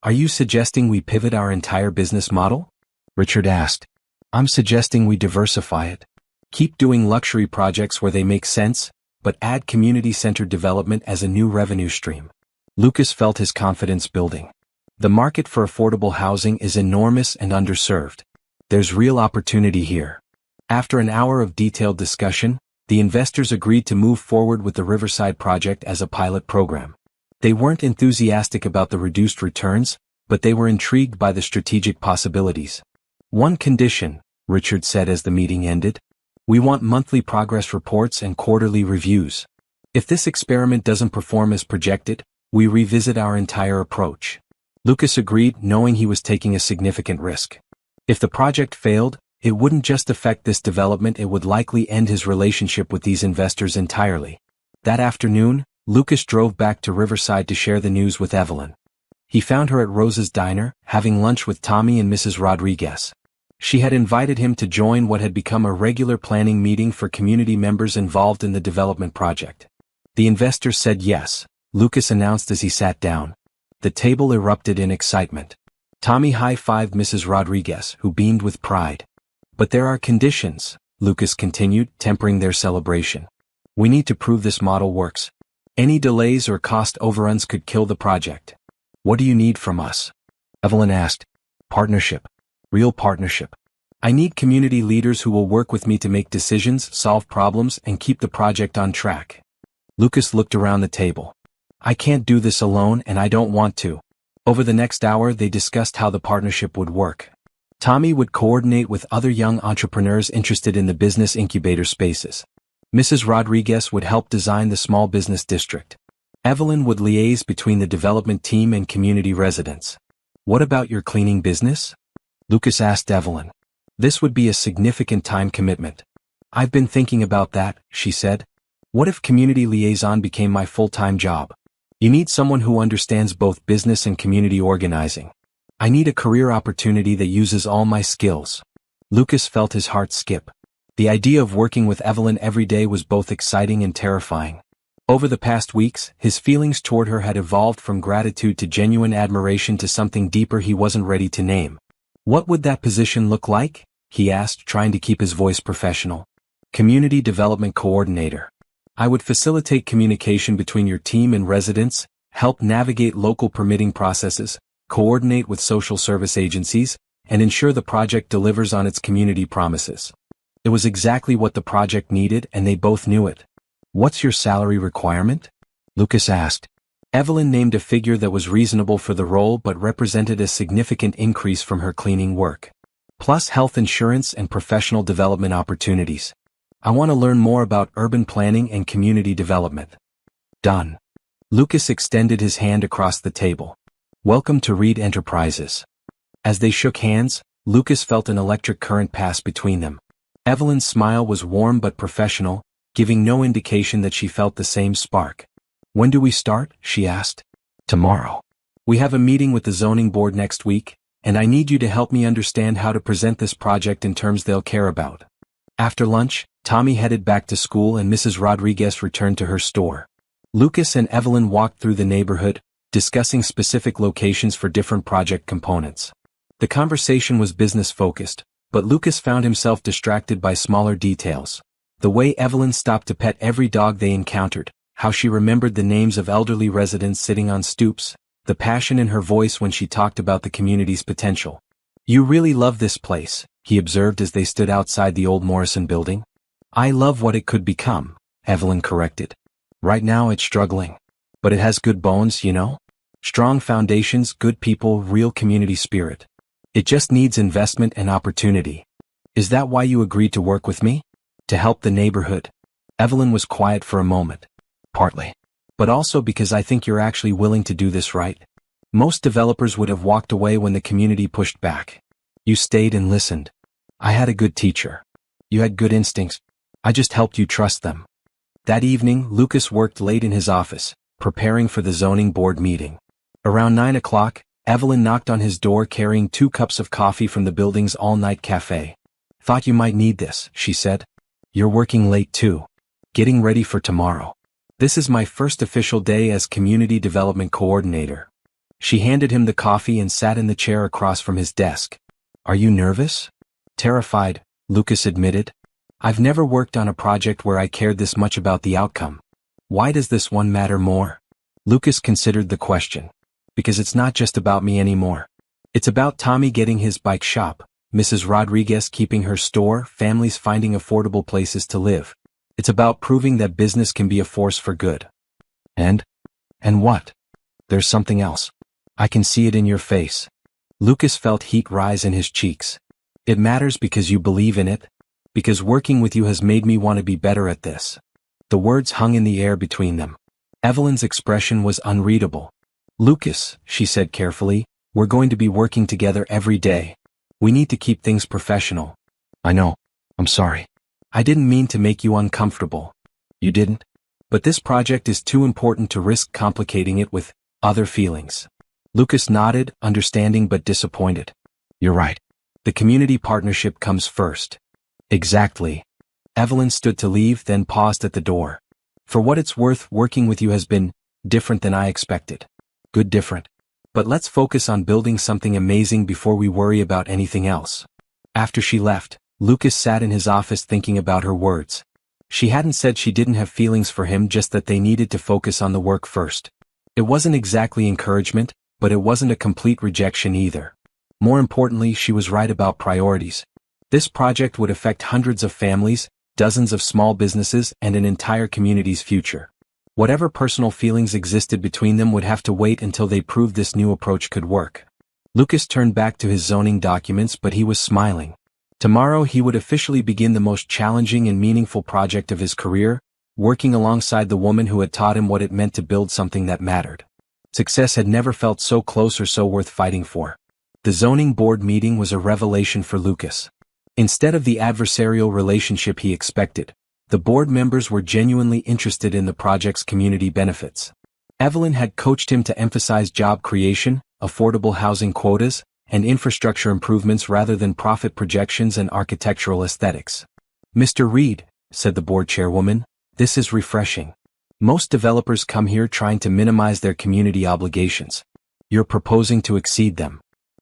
"Are you suggesting we pivot our entire business model?" Richard asked. "I'm suggesting we diversify it. Keep doing luxury projects where they make sense, but add community-centered development as a new revenue stream." Lucas felt his confidence building. The market for affordable housing is enormous and underserved. There's real opportunity here. After an hour of detailed discussion, the investors agreed to move forward with the Riverside project as a pilot program. They weren't enthusiastic about the reduced returns, but they were intrigued by the strategic possibilities. "One condition," Richard said as the meeting ended. "We want monthly progress reports and quarterly reviews. If this experiment doesn't perform as projected, we revisit our entire approach." Lucas agreed, knowing he was taking a significant risk. If the project failed, it wouldn't just affect this development, it would likely end his relationship with these investors entirely. That afternoon, Lucas drove back to Riverside to share the news with Evelyn. He found her at Rose's Diner, having lunch with Tommy and Mrs. Rodriguez. She had invited him to join what had become a regular planning meeting for community members involved in the development project. The investors said yes, Lucas announced as he sat down. The table erupted in excitement. Tommy high-fived Mrs. Rodriguez, who beamed with pride. "But there are conditions," Lucas continued, tempering their celebration. "We need to prove this model works. Any delays or cost overruns could kill the project." "What do you need from us?" Evelyn asked. "Partnership. Real partnership. I need community leaders who will work with me to make decisions, solve problems, and keep the project on track." Lucas looked around the table. "I can't do this alone, and I don't want to." Over the next hour they discussed how the partnership would work. Tommy would coordinate with other young entrepreneurs interested in the business incubator spaces. Mrs. Rodriguez would help design the small business district. Evelyn would liaise between the development team and community residents. What about your cleaning business? Lucas asked Evelyn. This would be a significant time commitment. I've been thinking about that, she said. What if community liaison became my full-time job? You need someone who understands both business and community organizing. I need a career opportunity that uses all my skills. Lucas felt his heart skip. The idea of working with Evelyn every day was both exciting and terrifying. Over the past weeks, his feelings toward her had evolved from gratitude to genuine admiration to something deeper he wasn't ready to name. What would that position look like? He asked, trying to keep his voice professional. Community Development Coordinator. I would facilitate communication between your team and residents, help navigate local permitting processes, coordinate with social service agencies, and ensure the project delivers on its community promises. It was exactly what the project needed, and they both knew it. What's your salary requirement? Lucas asked. Evelyn named a figure that was reasonable for the role but represented a significant increase from her cleaning work. Plus health insurance and professional development opportunities. I want to learn more about urban planning and community development. Done. Lucas extended his hand across the table. Welcome to Reed Enterprises. As they shook hands, Lucas felt an electric current pass between them. Evelyn's smile was warm but professional, giving no indication that she felt the same spark. When do we start? She asked. Tomorrow. We have a meeting with the zoning board next week, and I need you to help me understand how to present this project in terms they'll care about. After lunch, Tommy headed back to school and Mrs. Rodriguez returned to her store. Lucas and Evelyn walked through the neighborhood, discussing specific locations for different project components. The conversation was business-focused, but Lucas found himself distracted by smaller details. The way Evelyn stopped to pet every dog they encountered, how she remembered the names of elderly residents sitting on stoops, the passion in her voice when she talked about the community's potential. You really love this place, he observed as they stood outside the old Morrison building. I love what it could become, Evelyn corrected. Right now it's struggling. But it has good bones, you know? Strong foundations, good people, real community spirit. It just needs investment and opportunity. Is that why you agreed to work with me? To help the neighborhood? Evelyn was quiet for a moment. Partly. But also because I think you're actually willing to do this right. Most developers would have walked away when the community pushed back. You stayed and listened. I had a good teacher. You had good instincts. I just helped you trust them. That evening, Lucas worked late in his office, preparing for the zoning board meeting. Around 9 o'clock, Evelyn knocked on his door carrying 2 cups of coffee from the building's all-night cafe. Thought you might need this, she said. You're working late too. Getting ready for tomorrow. This is my first official day as Community Development Coordinator. She handed him the coffee and sat in the chair across from his desk. Are you nervous? Terrified, Lucas admitted. I've never worked on a project where I cared this much about the outcome. Why does this one matter more? Lucas considered the question. Because it's not just about me anymore. It's about Tommy getting his bike shop, Mrs. Rodriguez keeping her store, families finding affordable places to live. It's about proving that business can be a force for good. And what? There's something else. I can see it in your face. Lucas felt heat rise in his cheeks. It matters because you believe in it. Because working with you has made me want to be better at this. The words hung in the air between them. Evelyn's expression was unreadable. Lucas, she said carefully, we're going to be working together every day. We need to keep things professional. I know. I'm sorry. I didn't mean to make you uncomfortable. You didn't? But this project is too important to risk complicating it with other feelings. Lucas nodded, understanding but disappointed. You're right. The community partnership comes first. Exactly. Evelyn stood to leave, then paused at the door. For what it's worth, working with you has been different than I expected. Good different. But let's focus on building something amazing before we worry about anything else. After she left, Lucas sat in his office thinking about her words. She hadn't said she didn't have feelings for him, just that they needed to focus on the work first. It wasn't exactly encouragement, but it wasn't a complete rejection either. More importantly, she was right about priorities. This project would affect hundreds of families, dozens of small businesses, and an entire community's future. Whatever personal feelings existed between them would have to wait until they proved this new approach could work. Lucas turned back to his zoning documents, but he was smiling. Tomorrow he would officially begin the most challenging and meaningful project of his career, working alongside the woman who had taught him what it meant to build something that mattered. Success had never felt so close or so worth fighting for. The zoning board meeting was a revelation for Lucas. Instead of the adversarial relationship he expected, the board members were genuinely interested in the project's community benefits. Evelyn had coached him to emphasize job creation, affordable housing quotas, and infrastructure improvements rather than profit projections and architectural aesthetics. "Mr. Reed," said the board chairwoman, "this is refreshing. Most developers come here trying to minimize their community obligations. You're proposing to exceed them."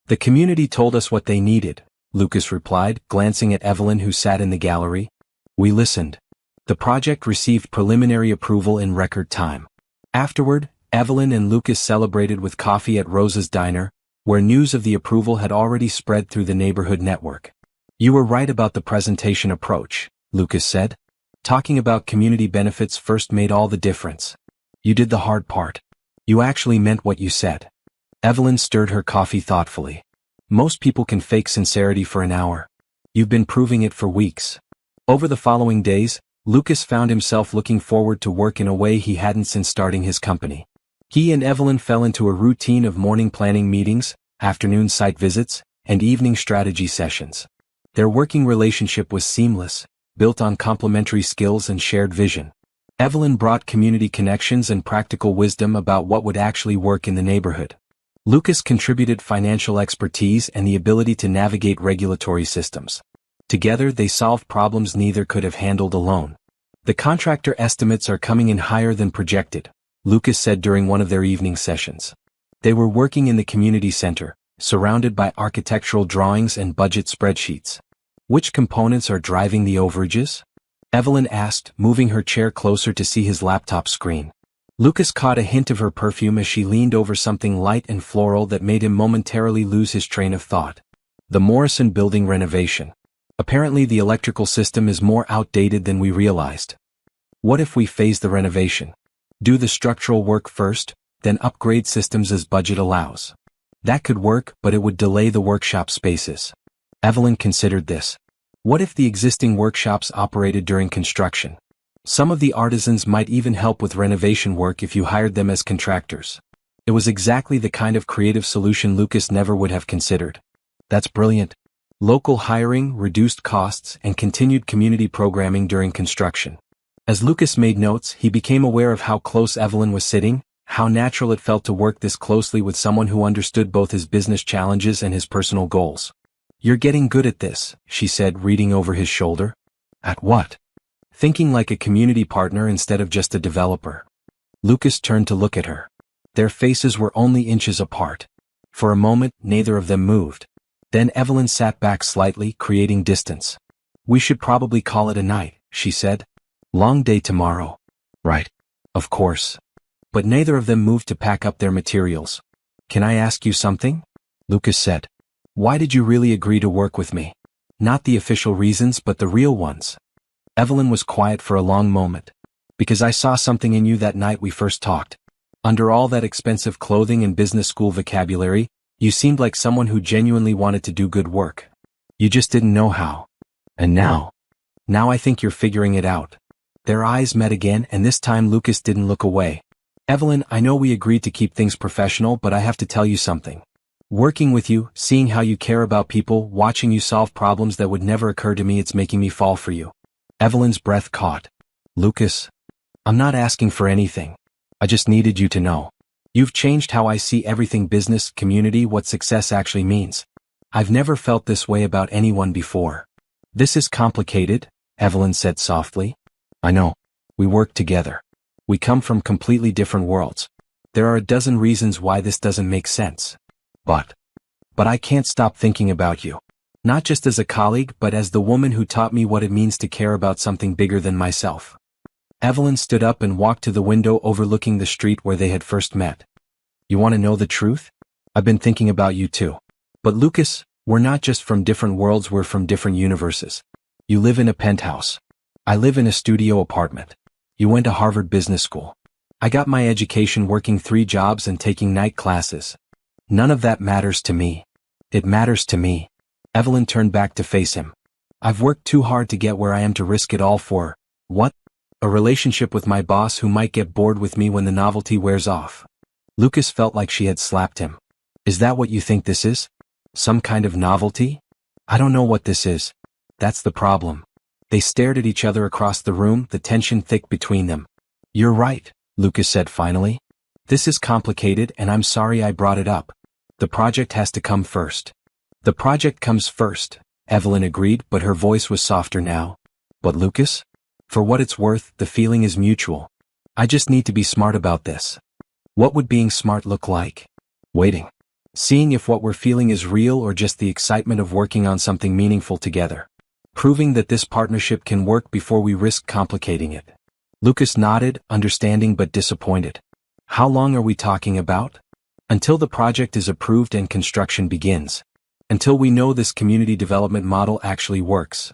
"The community told us what they needed," Lucas replied, glancing at Evelyn who sat in the gallery. "We listened." The project received preliminary approval in record time. Afterward, Evelyn and Lucas celebrated with coffee at Rosa's Diner, where news of the approval had already spread through the neighborhood network. "You were right about the presentation approach," Lucas said. "Talking about community benefits first made all the difference. You did the hard part. You actually meant what you said." Evelyn stirred her coffee thoughtfully. "Most people can fake sincerity for an hour. You've been proving it for weeks." Over the following days, Lucas found himself looking forward to work in a way he hadn't since starting his company. He and Evelyn fell into a routine of morning planning meetings, afternoon site visits, and evening strategy sessions. Their working relationship was seamless, built on complementary skills and shared vision. Evelyn brought community connections and practical wisdom about what would actually work in the neighborhood. Lucas contributed financial expertise and the ability to navigate regulatory systems. Together they solved problems neither could have handled alone. "The contractor estimates are coming in higher than projected," Lucas said during one of their evening sessions. They were working in the community center, surrounded by architectural drawings and budget spreadsheets. "Which components are driving the overages?" Evelyn asked, moving her chair closer to see his laptop screen. Lucas caught a hint of her perfume as she leaned over something light and floral that made him momentarily lose his train of thought. "The Morrison building renovation. Apparently the electrical system is more outdated than we realized. What if we phase the renovation? Do the structural work first, then upgrade systems as budget allows. That could work, but it would delay the workshop spaces." Evelyn considered this. What if the existing workshops operated during construction? Some of the artisans might even help with renovation work if you hired them as contractors. It was exactly the kind of creative solution Lucas never would have considered. "That's brilliant. Local hiring, reduced costs, and continued community programming during construction." As Lucas made notes, he became aware of how close Evelyn was sitting, how natural it felt to work this closely with someone who understood both his business challenges and his personal goals. "You're getting good at this," she said, reading over his shoulder. "At what?" "Thinking like a community partner instead of just a developer." Lucas turned to look at her. Their faces were only inches apart. For a moment, neither of them moved. Then Evelyn sat back slightly, creating distance. "We should probably call it a night," she said. "Long day tomorrow." "Right. Of course." But neither of them moved to pack up their materials. "Can I ask you something?" Lucas said. "Why did you really agree to work with me? Not the official reasons, but the real ones." Evelyn was quiet for a long moment. "Because I saw something in you that night we first talked. Under all that expensive clothing and business school vocabulary, you seemed like someone who genuinely wanted to do good work. You just didn't know how. And now I think you're figuring it out." Their eyes met again, and this time Lucas didn't look away. "Evelyn, I know we agreed to keep things professional, but I have to tell you something. Working with you, seeing how you care about people, watching you solve problems that would never occur to me, it's making me fall for you." Evelyn's breath caught. "Lucas, I'm not asking for anything. I just needed you to know. You've changed how I see everything business, community, what success actually means. I've never felt this way about anyone before." "This is complicated," Evelyn said softly. "I know. We work together. We come from completely different worlds. There are a dozen reasons why this doesn't make sense. But I can't stop thinking about you. Not just as a colleague, but as the woman who taught me what it means to care about something bigger than myself." Evelyn stood up and walked to the window overlooking the street where they had first met. "You want to know the truth? I've been thinking about you too. But Lucas, we're not just from different worlds, we're from different universes. You live in a penthouse. I live in a studio apartment. You went to Harvard Business School. I got my education working 3 jobs and taking night classes. None of that matters to me. It matters to me. Evelyn turned back to face him. I've worked too hard to get where I am to risk it all for, what? A relationship with my boss who might get bored with me when the novelty wears off. Lucas felt like she had slapped him. Is that what you think this is? Some kind of novelty? I don't know what this is. That's the problem. They stared at each other across the room, the tension thick between them. You're right, Lucas said finally. This is complicated and I'm sorry I brought it up. The project has to come first. The project comes first, Evelyn agreed, but her voice was softer now. But Lucas? For what it's worth, the feeling is mutual. I just need to be smart about this. What would being smart look like? Waiting. Seeing if what we're feeling is real or just the excitement of working on something meaningful together. Proving that this partnership can work before we risk complicating it. Lucas nodded, understanding but disappointed. How long are we talking about? Until the project is approved and construction begins. Until we know this community development model actually works.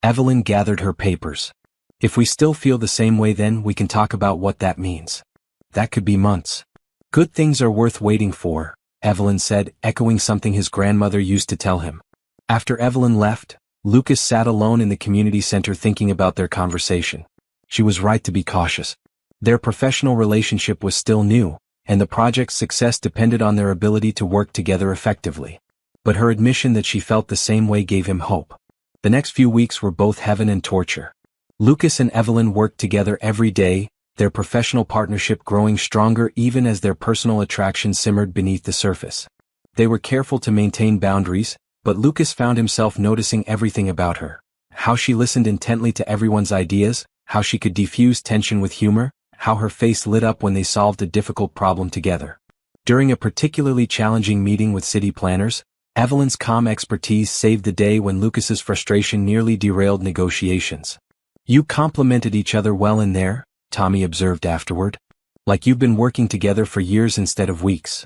Evelyn gathered her papers. If we still feel the same way, then we can talk about what that means. That could be months. Good things are worth waiting for, Evelyn said, echoing something his grandmother used to tell him. After Evelyn left, Lucas sat alone in the community center thinking about their conversation. She was right to be cautious. Their professional relationship was still new, and the project's success depended on their ability to work together effectively. But her admission that she felt the same way gave him hope. The next few weeks were both heaven and torture. Lucas and Evelyn worked together every day, their professional partnership growing stronger even as their personal attraction simmered beneath the surface. They were careful to maintain boundaries, but Lucas found himself noticing everything about her. How she listened intently to everyone's ideas, how she could diffuse tension with humor, how her face lit up when they solved a difficult problem together. During a particularly challenging meeting with city planners, Evelyn's calm expertise saved the day when Lucas's frustration nearly derailed negotiations. You complemented each other well in there, Tommy observed afterward. Like you've been working together for years instead of weeks.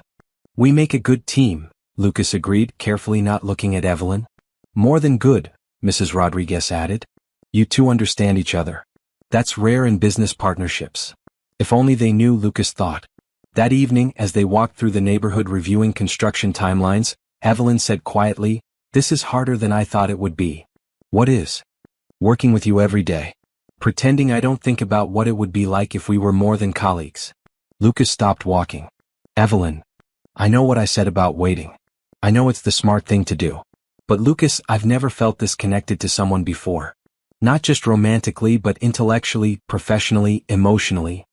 We make a good team, Lucas agreed, carefully not looking at Evelyn. More than good, Mrs. Rodriguez added. You two understand each other. That's rare in business partnerships. If only they knew, Lucas thought. That evening, as they walked through the neighborhood reviewing construction timelines, Evelyn said quietly, "This is harder than I thought it would be." What is? Working with you every day. Pretending I don't think about what it would be like if we were more than colleagues. Lucas stopped walking. Evelyn, I know what I said about waiting. I know it's the smart thing to do. But Lucas, I've never felt this connected to someone before. Not just romantically, but intellectually, professionally, emotionally.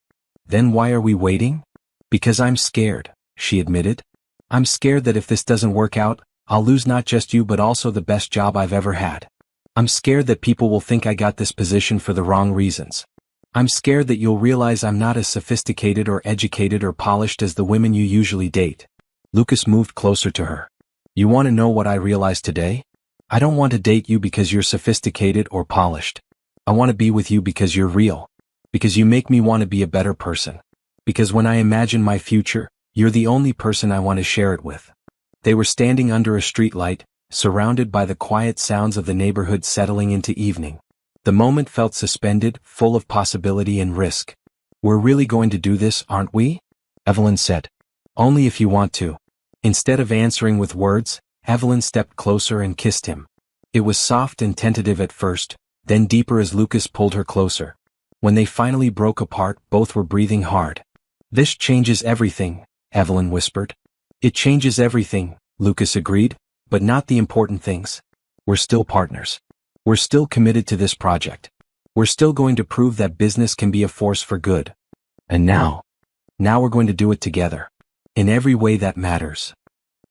Then why are we waiting? Because I'm scared, she admitted. I'm scared that if this doesn't work out, I'll lose not just you but also the best job I've ever had. I'm scared that people will think I got this position for the wrong reasons. I'm scared that you'll realize I'm not as sophisticated or educated or polished as the women you usually date. Lucas moved closer to her. You want to know what I realized today? I don't want to date you because you're sophisticated or polished. I want to be with you because you're real. Because you make me want to be a better person. Because when I imagine my future, you're the only person I want to share it with. They were standing under a streetlight, surrounded by the quiet sounds of the neighborhood settling into evening. The moment felt suspended, full of possibility and risk. We're really going to do this, aren't we? Evelyn said. Only if you want to. Instead of answering with words, Evelyn stepped closer and kissed him. It was soft and tentative at first, then deeper as Lucas pulled her closer. When they finally broke apart, both were breathing hard. This changes everything, Evelyn whispered. It changes everything, Lucas agreed, but not the important things. We're still partners. We're still committed to this project. We're still going to prove that business can be a force for good. And now we're going to do it together. In every way that matters.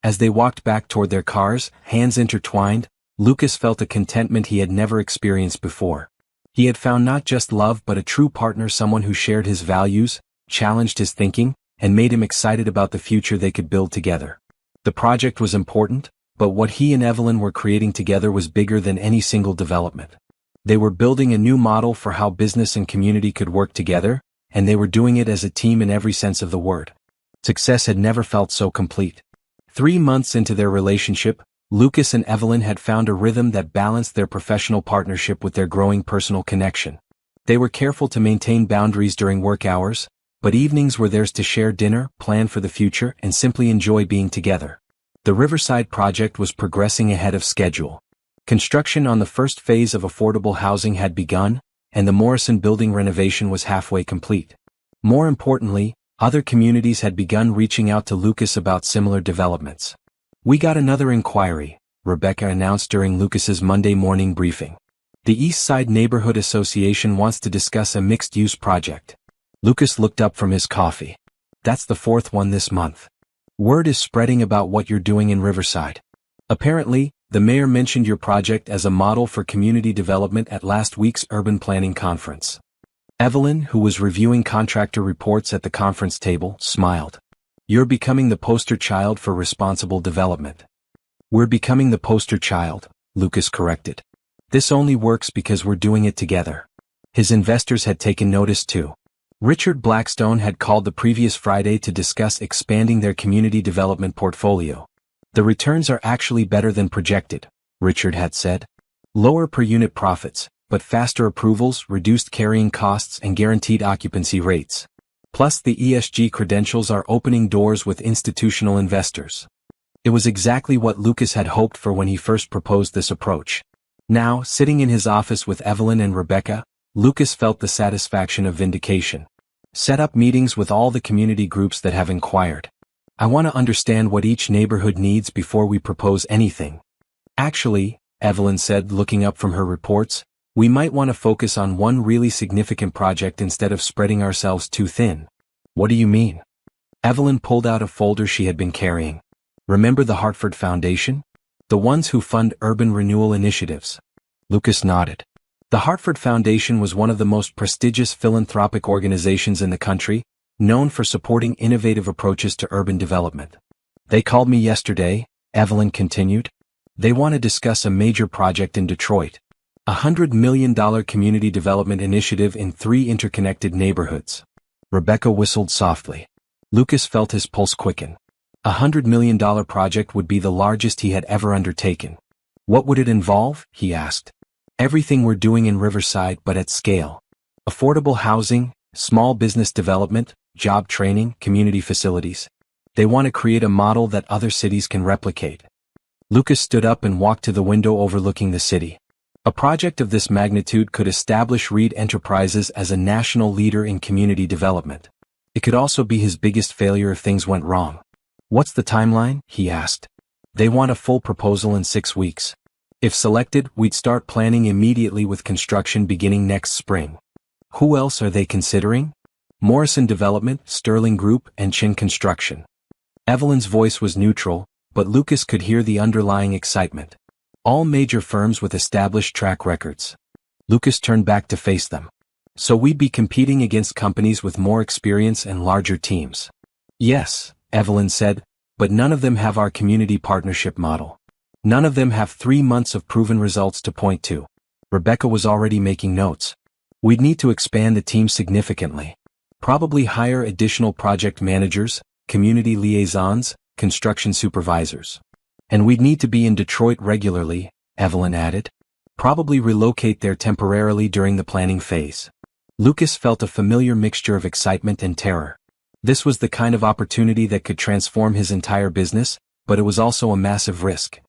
As they walked back toward their cars, hands intertwined, Lucas felt a contentment he had never experienced before. He had found not just love but a true partner, someone who shared his values, challenged his thinking, and made him excited about the future they could build together. The project was important, but what he and Evelyn were creating together was bigger than any single development. They were building a new model for how business and community could work together, and they were doing it as a team in every sense of the word. Success had never felt so complete. 3 months into their relationship, Lucas and Evelyn had found a rhythm that balanced their professional partnership with their growing personal connection. They were careful to maintain boundaries during work hours, but evenings were theirs to share dinner, plan for the future, and simply enjoy being together. The Riverside project was progressing ahead of schedule. Construction on the first phase of affordable housing had begun, and the Morrison building renovation was halfway complete. More importantly, other communities had begun reaching out to Lucas about similar developments. "We got another inquiry," Rebecca announced during Lucas's Monday morning briefing. "The East Side Neighborhood Association wants to discuss a mixed-use project." Lucas looked up from his coffee. "That's the fourth one this month. Word is spreading about what you're doing in Riverside. Apparently, the mayor mentioned your project as a model for community development at last week's urban planning conference." Evelyn, who was reviewing contractor reports at the conference table, smiled. "You're becoming the poster child for responsible development." "We're becoming the poster child," Lucas corrected. "This only works because we're doing it together." His investors had taken notice too. Richard Blackstone had called the previous Friday to discuss expanding their community development portfolio. "The returns are actually better than projected," Richard had said. "Lower per unit profits, but faster approvals, reduced carrying costs, and guaranteed occupancy rates. Plus the ESG credentials are opening doors with institutional investors." It was exactly what Lucas had hoped for when he first proposed this approach. Now, sitting in his office with Evelyn and Rebecca, Lucas felt the satisfaction of vindication. "Set up meetings with all the community groups that have inquired. I want to understand what each neighborhood needs before we propose anything." "Actually," Evelyn said, looking up from her reports, "we might want to focus on one really significant project instead of spreading ourselves too thin." "What do you mean?" Evelyn pulled out a folder she had been carrying. "Remember the Hartford Foundation? The ones who fund urban renewal initiatives." Lucas nodded. The Hartford Foundation was one of the most prestigious philanthropic organizations in the country, known for supporting innovative approaches to urban development. "They called me yesterday," Evelyn continued. "They want to discuss a major project in Detroit. $100 million community development initiative in 3 interconnected neighborhoods." Rebecca whistled softly. Lucas felt his pulse quicken. $100 million project would be the largest he had ever undertaken. "What would it involve?" he asked. "Everything we're doing in Riverside, but at scale. Affordable housing, small business development, job training, community facilities. They want to create a model that other cities can replicate." Lucas stood up and walked to the window overlooking the city. A project of this magnitude could establish Reed Enterprises as a national leader in community development. It could also be his biggest failure if things went wrong. "What's the timeline?" he asked. "They want a full proposal in 6 weeks. If selected, we'd start planning immediately with construction beginning next spring." "Who else are they considering?" "Morrison Development, Sterling Group, and Chin Construction." Evelyn's voice was neutral, but Lucas could hear the underlying excitement. "All major firms with established track records." Lucas turned back to face them. "So we'd be competing against companies with more experience and larger teams." "Yes," Evelyn said, "but none of them have our community partnership model. None of them have 3 months of proven results to point to." Rebecca was already making notes. "We'd need to expand the team significantly. Probably hire additional project managers, community liaisons, construction supervisors. And we'd need to be in Detroit regularly," Evelyn added. "Probably relocate there temporarily during the planning phase." Lucas felt a familiar mixture of excitement and terror. This was the kind of opportunity that could transform his entire business, but it was also a massive risk.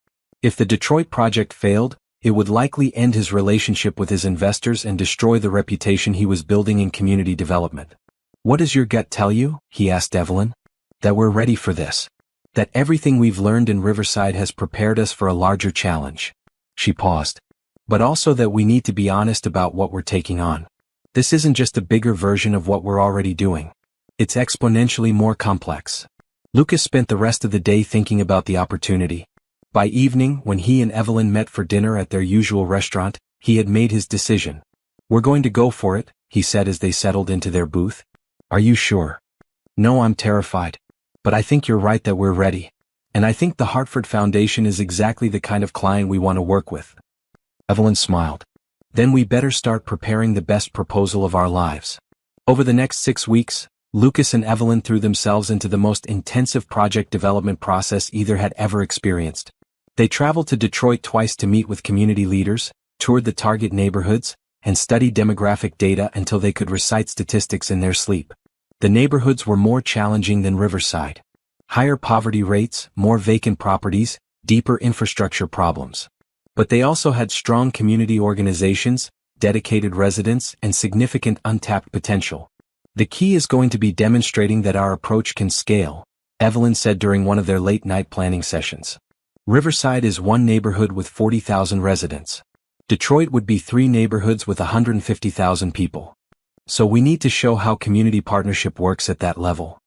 If the Detroit project failed, it would likely end his relationship with his investors and destroy the reputation he was building in community development. "What does your gut tell you?" he asked Evelyn. "That we're ready for this. That everything we've learned in Riverside has prepared us for a larger challenge." She paused. "But also that we need to be honest about what we're taking on. This isn't just a bigger version of what we're already doing. It's exponentially more complex." Lucas spent the rest of the day thinking about the opportunity. By evening, when he and Evelyn met for dinner at their usual restaurant, he had made his decision. "We're going to go for it," he said as they settled into their booth. "Are you sure?" "No, I'm terrified. But I think you're right that we're ready. And I think the Hartford Foundation is exactly the kind of client we want to work with." Evelyn smiled. "Then we better start preparing the best proposal of our lives." Over the next 6 weeks, Lucas and Evelyn threw themselves into the most intensive project development process either had ever experienced. They traveled to Detroit twice to meet with community leaders, toured the target neighborhoods, and studied demographic data until they could recite statistics in their sleep. The neighborhoods were more challenging than Riverside. Higher poverty rates, more vacant properties, deeper infrastructure problems. But they also had strong community organizations, dedicated residents, and significant untapped potential. The key is going to be demonstrating that our approach can scale, Evelyn said during one of their late-night planning sessions. Riverside is one neighborhood with 40,000 residents. Detroit would be 3 neighborhoods with 150,000 people. So we need to show how community partnership works at that level.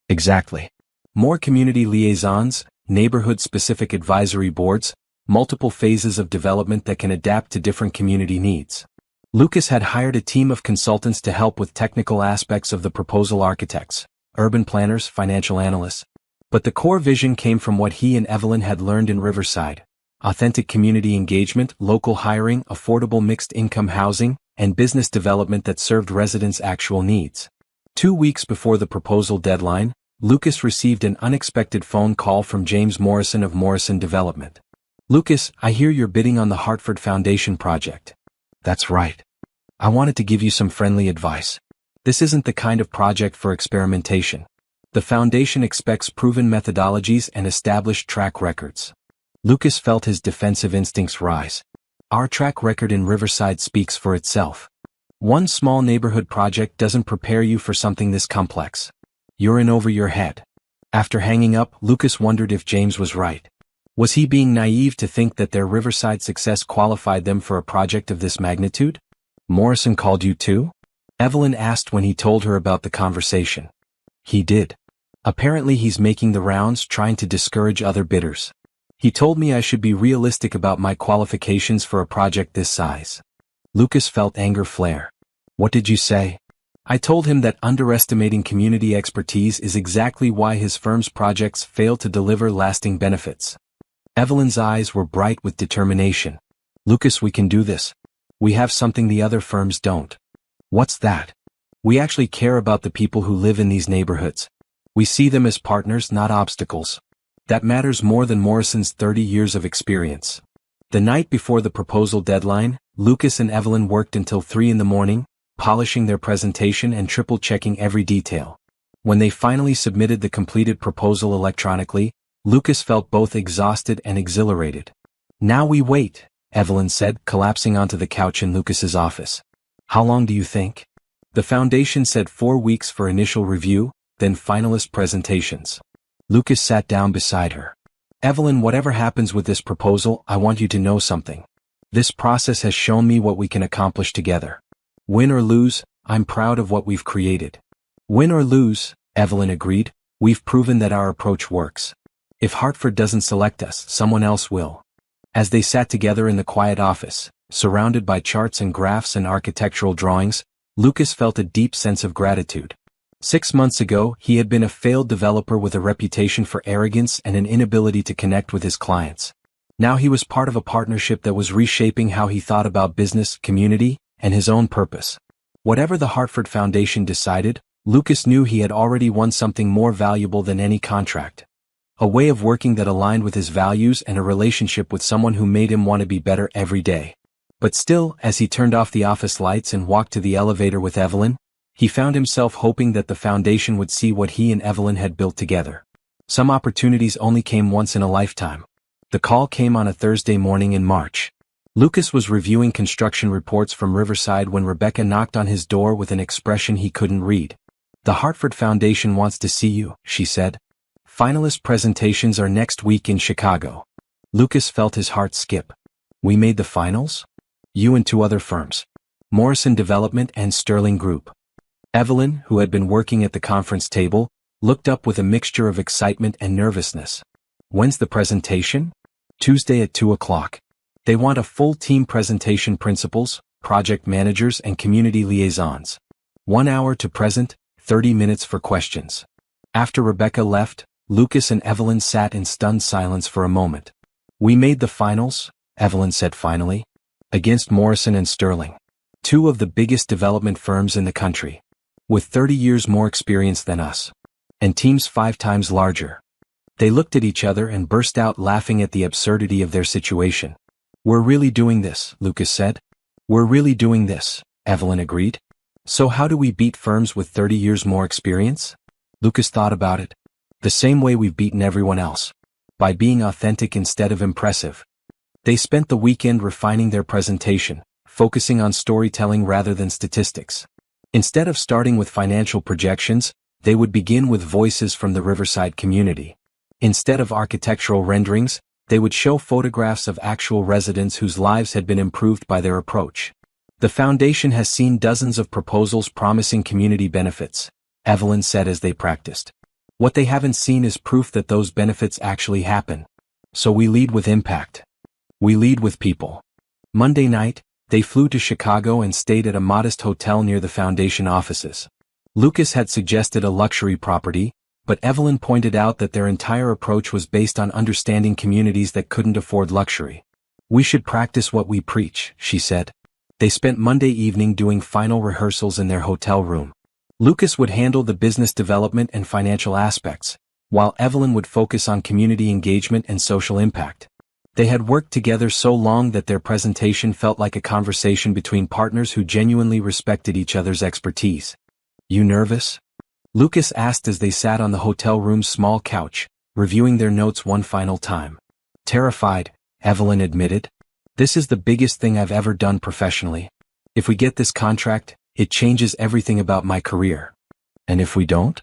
Exactly. More community liaisons, neighborhood-specific advisory boards, multiple phases of development that can adapt to different community needs. Lucas had hired a team of consultants to help with technical aspects of the proposal: architects, urban planners, financial analysts. But the core vision came from what he and Evelyn had learned in Riverside: authentic community engagement, local hiring, affordable mixed-income housing, and business development that served residents' actual needs. 2 weeks before the proposal deadline, Lucas received an unexpected phone call from James Morrison of Morrison Development. "Lucas, I hear you're bidding on the Hartford Foundation project." "That's right. I wanted to give you some friendly advice. This isn't the kind of project for experimentation. The foundation expects proven methodologies and established track records." Lucas felt his defensive instincts rise. Our track record in Riverside speaks for itself. One small neighborhood project doesn't prepare you for something this complex. You're in over your head. After hanging up, Lucas wondered if James was right. Was he being naive to think that their Riverside success qualified them for a project of this magnitude? "Morrison called you too?" Evelyn asked when he told her about the conversation. "He did. Apparently he's making the rounds, trying to discourage other bidders. He told me I should be realistic about my qualifications for a project this size." Lucas felt anger flare. "What did you say?" "I told him that underestimating community expertise is exactly why his firm's projects fail to deliver lasting benefits." Evelyn's eyes were bright with determination. "Lucas, we can do this. We have something the other firms don't." "What's that?" "We actually care about the people who live in these neighborhoods. We see them as partners, not obstacles. That matters more than Morrison's 30 years of experience." The night before the proposal deadline, Lucas and Evelyn worked until 3 in the morning, polishing their presentation and triple-checking every detail. When they finally submitted the completed proposal electronically, Lucas felt both exhausted and exhilarated. "Now we wait," Evelyn said, collapsing onto the couch in Lucas's office. "How long do you think?" The foundation said 4 weeks for initial review, then finalist presentations. Lucas sat down beside her. "Evelyn, whatever happens with this proposal, I want you to know something. This process has shown me what we can accomplish together. Win or lose, I'm proud of what we've created." "Win or lose," Evelyn agreed, "we've proven that our approach works. If Hartford doesn't select us, someone else will." As they sat together in the quiet office, surrounded by charts and graphs and architectural drawings, Lucas felt a deep sense of gratitude. 6 months ago, he had been a failed developer with a reputation for arrogance and an inability to connect with his clients. Now he was part of a partnership that was reshaping how he thought about business, community, and his own purpose. Whatever the Hartford Foundation decided, Lucas knew he had already won something more valuable than any contract. A way of working that aligned with his values and a relationship with someone who made him want to be better every day. But still, as he turned off the office lights and walked to the elevator with Evelyn, he found himself hoping that the foundation would see what he and Evelyn had built together. Some opportunities only came once in a lifetime. The call came on a Thursday morning in March. Lucas was reviewing construction reports from Riverside when Rebecca knocked on his door with an expression he couldn't read. "The Hartford Foundation wants to see you," she said. "Finalist presentations are next week in Chicago." Lucas felt his heart skip. "We made the finals?" "You and 2 other firms. Morrison Development and Sterling Group." Evelyn, who had been working at the conference table, looked up with a mixture of excitement and nervousness. "When's the presentation?" "Tuesday at 2 o'clock. They want a full team presentation: principals, project managers, and community liaisons. 1 hour to present, 30 minutes for questions." After Rebecca left, Lucas and Evelyn sat in stunned silence for a moment. "We made the finals," Evelyn said finally. "Against Morrison and Sterling. 2 of the biggest development firms in the country. With 30 years more experience than us. And teams 5 times larger." They looked at each other and burst out laughing at the absurdity of their situation. "We're really doing this," Lucas said. "We're really doing this," Evelyn agreed. So how do we beat firms with 30 years more experience? Lucas thought about it. The same way we've beaten everyone else. By being authentic instead of impressive. They spent the weekend refining their presentation, focusing on storytelling rather than statistics. Instead of starting with financial projections, they would begin with voices from the Riverside community. Instead of architectural renderings, they would show photographs of actual residents whose lives had been improved by their approach. The foundation has seen dozens of proposals promising community benefits, Evelyn said as they practiced. What they haven't seen is proof that those benefits actually happen. So we lead with impact. We lead with people. Monday night, they flew to Chicago and stayed at a modest hotel near the foundation offices. Lucas had suggested a luxury property, but Evelyn pointed out that their entire approach was based on understanding communities that couldn't afford luxury. We should practice what we preach, she said. They spent Monday evening doing final rehearsals in their hotel room. Lucas would handle the business development and financial aspects, while Evelyn would focus on community engagement and social impact. They had worked together so long that their presentation felt like a conversation between partners who genuinely respected each other's expertise. You nervous? Lucas asked as they sat on the hotel room's small couch, reviewing their notes one final time. Terrified, Evelyn admitted. This is the biggest thing I've ever done professionally. If we get this contract, it changes everything about my career. And if we don't?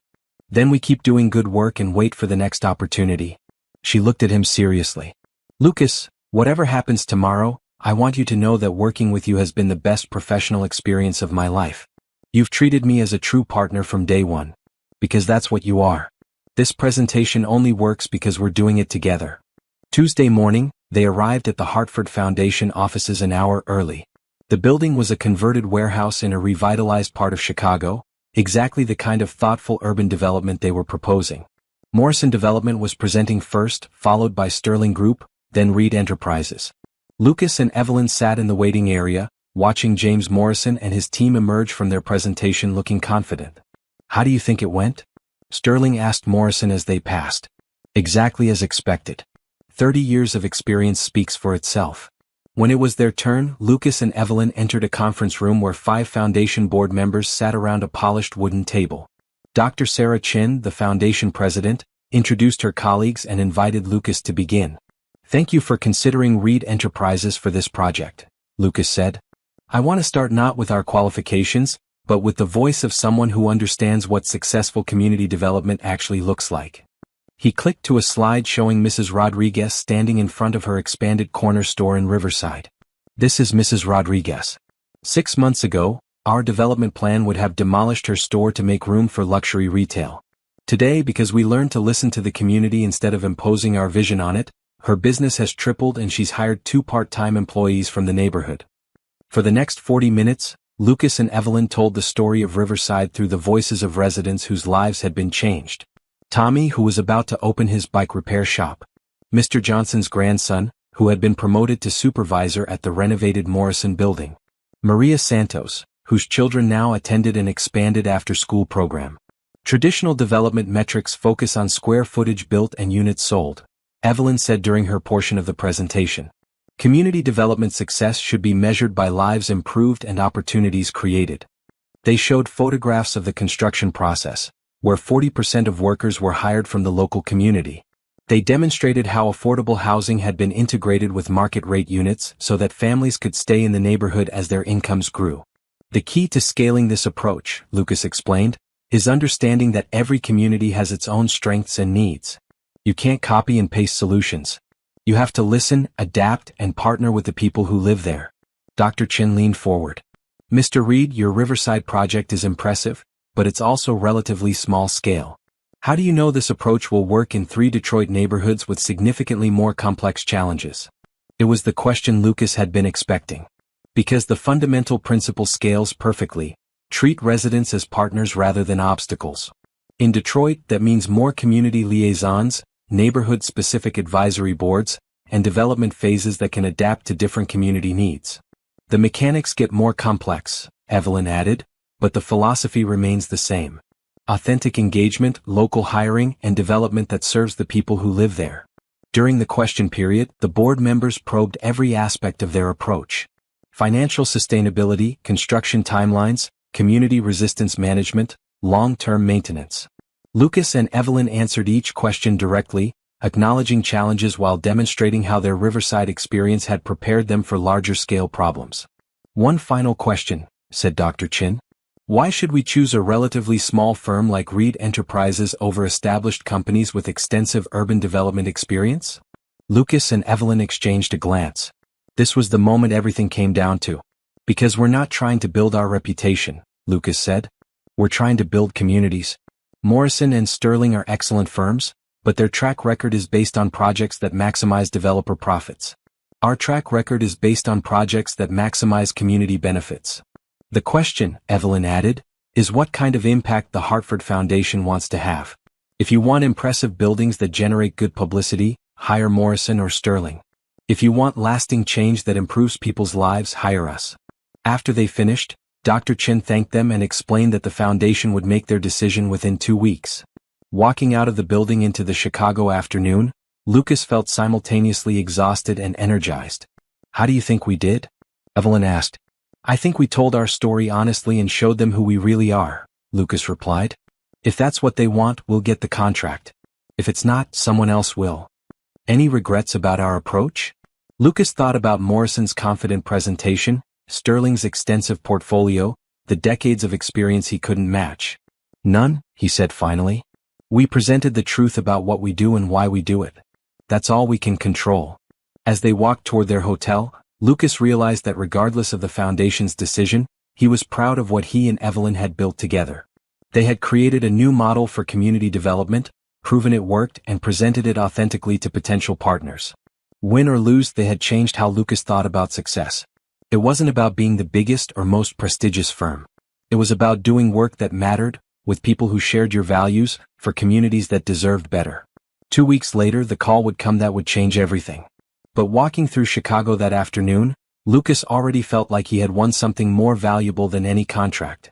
Then we keep doing good work and wait for the next opportunity. She looked at him seriously. Lucas, whatever happens tomorrow, I want you to know that working with you has been the best professional experience of my life. You've treated me as a true partner from day one. Because that's what you are. This presentation only works because we're doing it together. Tuesday morning, they arrived at the Hartford Foundation offices an hour early. The building was a converted warehouse in a revitalized part of Chicago, exactly the kind of thoughtful urban development they were proposing. Morrison Development was presenting first, followed by Sterling Group, then Reed Enterprises. Lucas and Evelyn sat in the waiting area, watching James Morrison and his team emerge from their presentation looking confident. How do you think it went? Sterling asked Morrison as they passed. Exactly as expected. 30 years of experience speaks for itself. When it was their turn, Lucas and Evelyn entered a conference room where 5 foundation board members sat around a polished wooden table. Dr. Sarah Chin, the foundation president, introduced her colleagues and invited Lucas to begin. Thank you for considering Reed Enterprises for this project, Lucas said. I want to start not with our qualifications, but with the voice of someone who understands what successful community development actually looks like. He clicked to a slide showing Mrs. Rodriguez standing in front of her expanded corner store in Riverside. This is Mrs. Rodriguez. 6 months ago, our development plan would have demolished her store to make room for luxury retail. Today, because we learned to listen to the community instead of imposing our vision on it, her business has tripled and she's hired 2 part-time employees from the neighborhood. For the next 40 minutes, Lucas and Evelyn told the story of Riverside through the voices of residents whose lives had been changed. Tommy, who was about to open his bike repair shop. Mr. Johnson's grandson, who had been promoted to supervisor at the renovated Morrison building. Maria Santos, whose children now attended an expanded after-school program. Traditional development metrics focus on square footage built and units sold, Evelyn said during her portion of the presentation. Community development success should be measured by lives improved and opportunities created. They showed photographs of the construction process, where 40% of workers were hired from the local community. They demonstrated how affordable housing had been integrated with market-rate units so that families could stay in the neighborhood as their incomes grew. The key to scaling this approach, Lucas explained, is understanding that every community has its own strengths and needs. You can't copy and paste solutions. You have to listen, adapt, and partner with the people who live there. Dr. Chin leaned forward. Mr. Reed, your Riverside project is impressive, but it's also relatively small scale. How do you know this approach will work in 3 Detroit neighborhoods with significantly more complex challenges? It was the question Lucas had been expecting. Because the fundamental principle scales perfectly. Treat residents as partners rather than obstacles. In Detroit, that means more community liaisons, neighborhood-specific advisory boards, and development phases that can adapt to different community needs. The mechanics get more complex, Evelyn added, but the philosophy remains the same. Authentic engagement, local hiring, and development that serves the people who live there. During the question period, the board members probed every aspect of their approach. Financial sustainability, construction timelines, community resistance management, long-term maintenance. Lucas and Evelyn answered each question directly, acknowledging challenges while demonstrating how their Riverside experience had prepared them for larger-scale problems. One final question, said Dr. Chin. Why should we choose a relatively small firm like Reed Enterprises over established companies with extensive urban development experience? Lucas and Evelyn exchanged a glance. This was the moment everything came down to. Because we're not trying to build our reputation, Lucas said. We're trying to build communities. Morrison and Sterling are excellent firms, but their track record is based on projects that maximize developer profits. Our track record is based on projects that maximize community benefits. The question, Evelyn added, is what kind of impact the Hartford Foundation wants to have. If you want impressive buildings that generate good publicity, hire Morrison or Sterling. If you want lasting change that improves people's lives, hire us. After they finished, Dr. Chin thanked them and explained that the foundation would make their decision within 2 weeks. Walking out of the building into the Chicago afternoon, Lucas felt simultaneously exhausted and energized. How do you think we did? Evelyn asked. I think we told our story honestly and showed them who we really are, Lucas replied. If that's what they want, we'll get the contract. If it's not, someone else will. Any regrets about our approach? Lucas thought about Morrison's confident presentation, Sterling's extensive portfolio, the decades of experience he couldn't match. None, he said finally. We presented the truth about what we do and why we do it. That's all we can control. As they walked toward their hotel, Lucas realized that regardless of the foundation's decision, he was proud of what he and Evelyn had built together. They had created a new model for community development, proven it worked, and presented it authentically to potential partners. Win or lose, they had changed how Lucas thought about success. It wasn't about being the biggest or most prestigious firm. It was about doing work that mattered, with people who shared your values, for communities that deserved better. 2 weeks later, the call would come that would change everything. But walking through Chicago that afternoon, Lucas already felt like he had won something more valuable than any contract.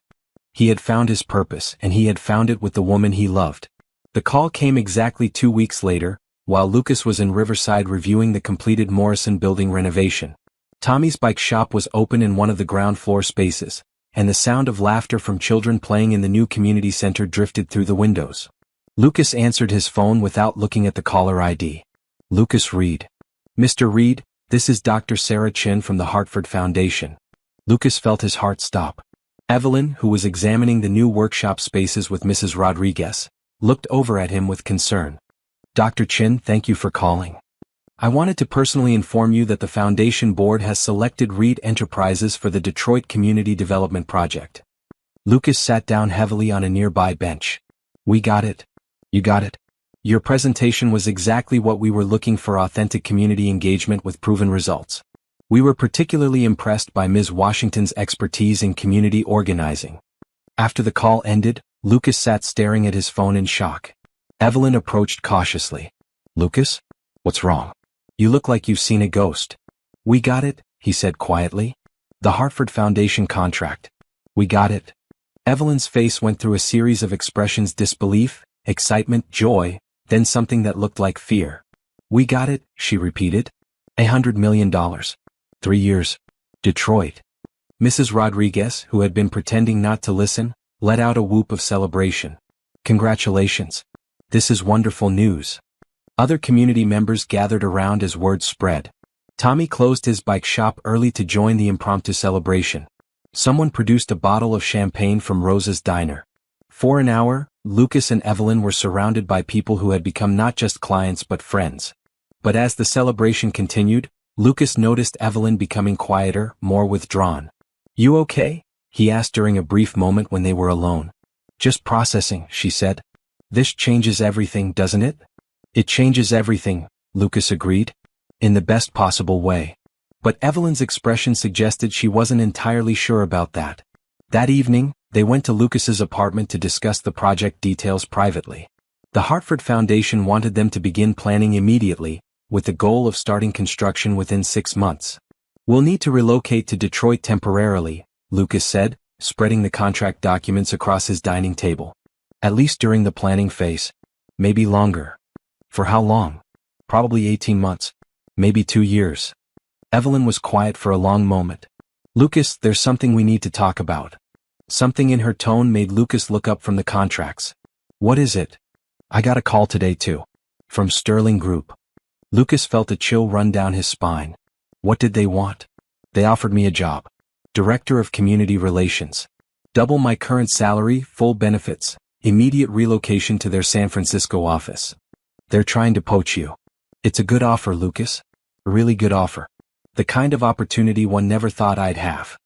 He had found his purpose, and he had found it with the woman he loved. The call came exactly 2 weeks later, while Lucas was in Riverside reviewing the completed Morrison building renovation. Tommy's bike shop was open in one of the ground floor spaces, and the sound of laughter from children playing in the new community center drifted through the windows. Lucas answered his phone without looking at the caller ID. Lucas Reed. Mr. Reed, this is Dr. Sarah Chin from the Hartford Foundation. Lucas felt his heart stop. Evelyn, who was examining the new workshop spaces with Mrs. Rodriguez, looked over at him with concern. Dr. Chin, thank you for calling. I wanted to personally inform you that the Foundation Board has selected Reed Enterprises for the Detroit Community Development Project. Lucas sat down heavily on a nearby bench. We got it. You got it. Your presentation was exactly what we were looking for: authentic community engagement with proven results. We were particularly impressed by Ms. Washington's expertise in community organizing. After the call ended, Lucas sat staring at his phone in shock. Evelyn approached cautiously. Lucas? What's wrong? You look like you've seen a ghost. We got it, he said quietly. The Hartford Foundation contract. We got it. Evelyn's face went through a series of expressions: disbelief, excitement, joy, then something that looked like fear. We got it, she repeated. $100 million. 3 years. Detroit. Mrs. Rodriguez, who had been pretending not to listen, let out a whoop of celebration. Congratulations. This is wonderful news. Other community members gathered around as word spread. Tommy closed his bike shop early to join the impromptu celebration. Someone produced a bottle of champagne from Rosa's Diner. For an hour, Lucas and Evelyn were surrounded by people who had become not just clients but friends. But as the celebration continued, Lucas noticed Evelyn becoming quieter, more withdrawn. You okay? He asked during a brief moment when they were alone. Just processing, she said. This changes everything, doesn't it? It changes everything, Lucas agreed. In the best possible way. But Evelyn's expression suggested she wasn't entirely sure about that. That evening, they went to Lucas's apartment to discuss the project details privately. The Hartford Foundation wanted them to begin planning immediately, with the goal of starting construction within 6 months. We'll need to relocate to Detroit temporarily, Lucas said, spreading the contract documents across his dining table. At least during the planning phase. Maybe longer. For how long? Probably 18 months. Maybe 2 years. Evelyn was quiet for a long moment. Lucas, there's something we need to talk about. Something in her tone made Lucas look up from the contracts. What is it? I got a call today too. From Sterling Group. Lucas felt a chill run down his spine. What did they want? They offered me a job. Director of Community Relations. Double my current salary, full benefits, immediate relocation to their San Francisco office. They're trying to poach you. It's a good offer, Lucas. A really good offer. The kind of opportunity one never thought I'd have.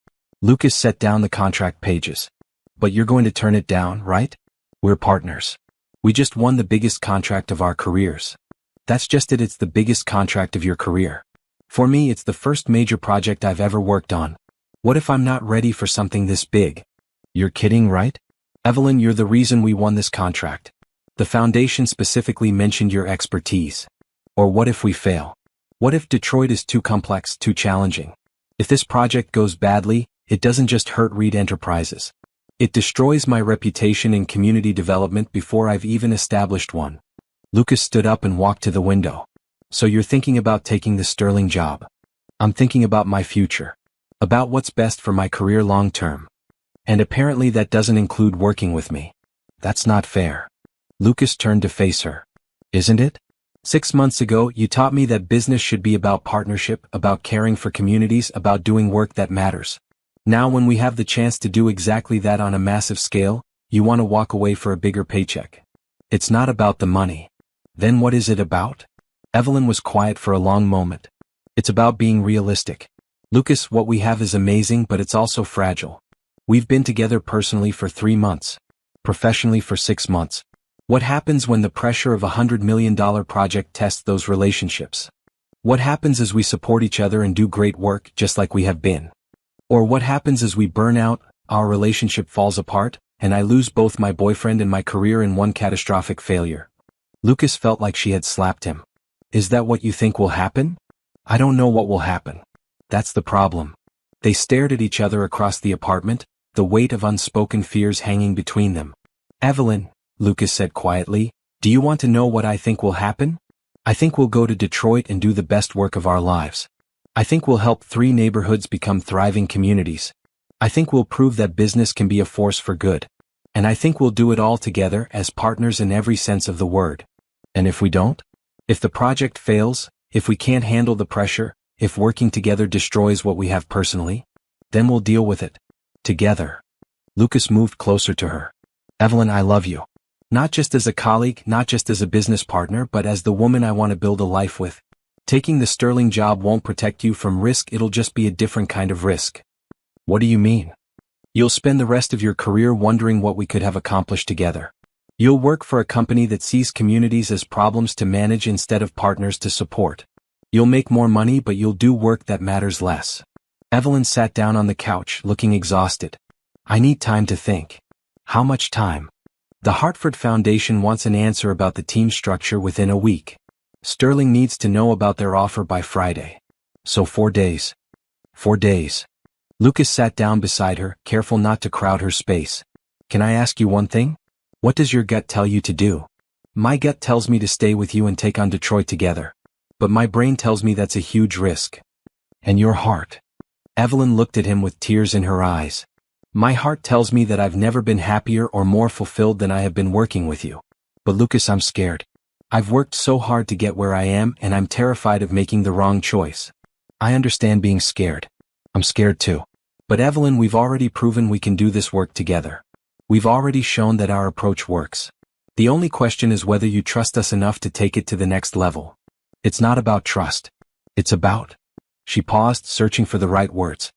Lucas set down the contract pages. But you're going to turn it down, right? We're partners. We just won the biggest contract of our careers. That's just it, it's the biggest contract of your career. For me, it's the first major project I've ever worked on. What if I'm not ready for something this big? You're kidding, right? Evelyn, you're the reason we won this contract. The foundation specifically mentioned your expertise. Or what if we fail? What if Detroit is too complex, too challenging? If this project goes badly, it doesn't just hurt Reed Enterprises. It destroys my reputation in community development before I've even established one. Lucas stood up and walked to the window. So you're thinking about taking the Sterling job? I'm thinking about my future. About what's best for my career long term. And apparently that doesn't include working with me. That's not fair. Lucas turned to face her. Isn't it? 6 months ago, you taught me that business should be about partnership, about caring for communities, about doing work that matters. Now when we have the chance to do exactly that on a massive scale, you want to walk away for a bigger paycheck. It's not about the money. Then what is it about? Evelyn was quiet for a long moment. It's about being realistic. Lucas, what we have is amazing, but it's also fragile. We've been together personally for 3 months. Professionally for 6 months. What happens when the pressure of $100 million project tests those relationships? What happens as we support each other and do great work just like we have been? Or what happens as we burn out, our relationship falls apart, and I lose both my boyfriend and my career in one catastrophic failure? Lucas felt like she had slapped him. Is that what you think will happen? I don't know what will happen. That's the problem. They stared at each other across the apartment, the weight of unspoken fears hanging between them. Evelyn, Lucas said quietly, do you want to know what I think will happen? I think we'll go to Detroit and do the best work of our lives. I think we'll help 3 neighborhoods become thriving communities. I think we'll prove that business can be a force for good. And I think we'll do it all together as partners in every sense of the word. And if we don't? If the project fails, if we can't handle the pressure, if working together destroys what we have personally, then we'll deal with it. Together. Lucas moved closer to her. Evelyn, I love you. Not just as a colleague, not just as a business partner, but as the woman I want to build a life with. Taking the Sterling job won't protect you from risk, it'll just be a different kind of risk. What do you mean? You'll spend the rest of your career wondering what we could have accomplished together. You'll work for a company that sees communities as problems to manage instead of partners to support. You'll make more money, but you'll do work that matters less. Evelyn sat down on the couch, looking exhausted. I need time to think. How much time? The Hartford Foundation wants an answer about the team structure within a week. Sterling needs to know about their offer by Friday. So 4 days. 4 days. Lucas sat down beside her, careful not to crowd her space. Can I ask you one thing? What does your gut tell you to do? My gut tells me to stay with you and take on Detroit together. But my brain tells me that's a huge risk. And your heart? Evelyn looked at him with tears in her eyes. My heart tells me that I've never been happier or more fulfilled than I have been working with you. But Lucas, I'm scared. I've worked so hard to get where I am, and I'm terrified of making the wrong choice. I understand being scared. I'm scared too. But Evelyn, we've already proven we can do this work together. We've already shown that our approach works. The only question is whether you trust us enough to take it to the next level. It's not about trust. It's about... She paused, searching for the right words.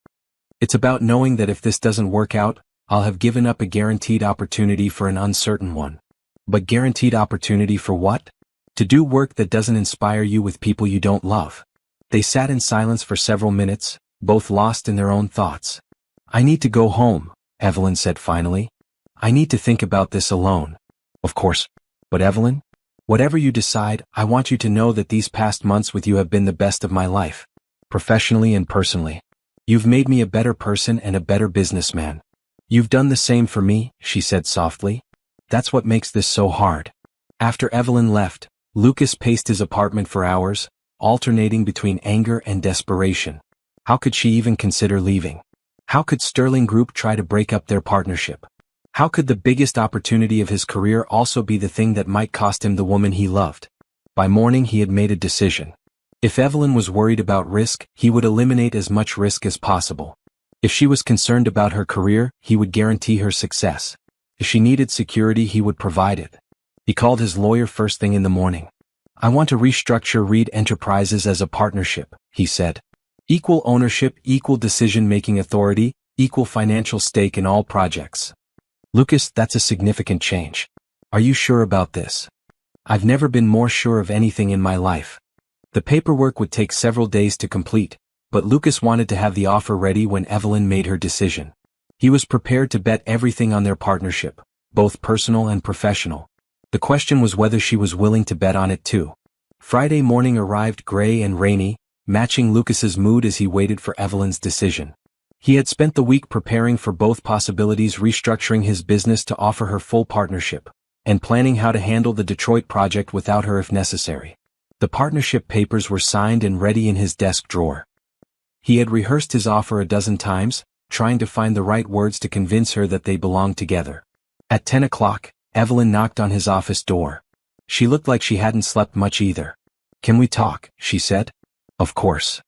It's about knowing that if this doesn't work out, I'll have given up a guaranteed opportunity for an uncertain one. But guaranteed opportunity for what? To do work that doesn't inspire you with people you don't love. They sat in silence for several minutes, both lost in their own thoughts. I need to go home, Evelyn said finally. I need to think about this alone. Of course. But Evelyn, whatever you decide, I want you to know that these past months with you have been the best of my life. Professionally and personally. You've made me a better person and a better businessman. You've done the same for me, she said softly. That's what makes this so hard. After Evelyn left, Lucas paced his apartment for hours, alternating between anger and desperation. How could she even consider leaving? How could Sterling Group try to break up their partnership? How could the biggest opportunity of his career also be the thing that might cost him the woman he loved? By morning he had made a decision. If Evelyn was worried about risk, he would eliminate as much risk as possible. If she was concerned about her career, he would guarantee her success. If she needed security, he would provide it. He called his lawyer first thing in the morning. "I want to restructure Reed Enterprises as a partnership," he said. "Equal ownership, equal decision-making authority, equal financial stake in all projects." "Lucas, that's a significant change. Are you sure about this?" "I've never been more sure of anything in my life." The paperwork would take several days to complete, but Lucas wanted to have the offer ready when Evelyn made her decision. He was prepared to bet everything on their partnership, both personal and professional. The question was whether she was willing to bet on it too. Friday morning arrived gray and rainy, matching Lucas's mood as he waited for Evelyn's decision. He had spent the week preparing for both possibilities, restructuring his business to offer her full partnership, and planning how to handle the Detroit project without her if necessary. The partnership papers were signed and ready in his desk drawer. He had rehearsed his offer a dozen times, trying to find the right words to convince her that they belonged together. At 10 o'clock, Evelyn knocked on his office door. She looked like she hadn't slept much either. "Can we talk?" she said. "Of course."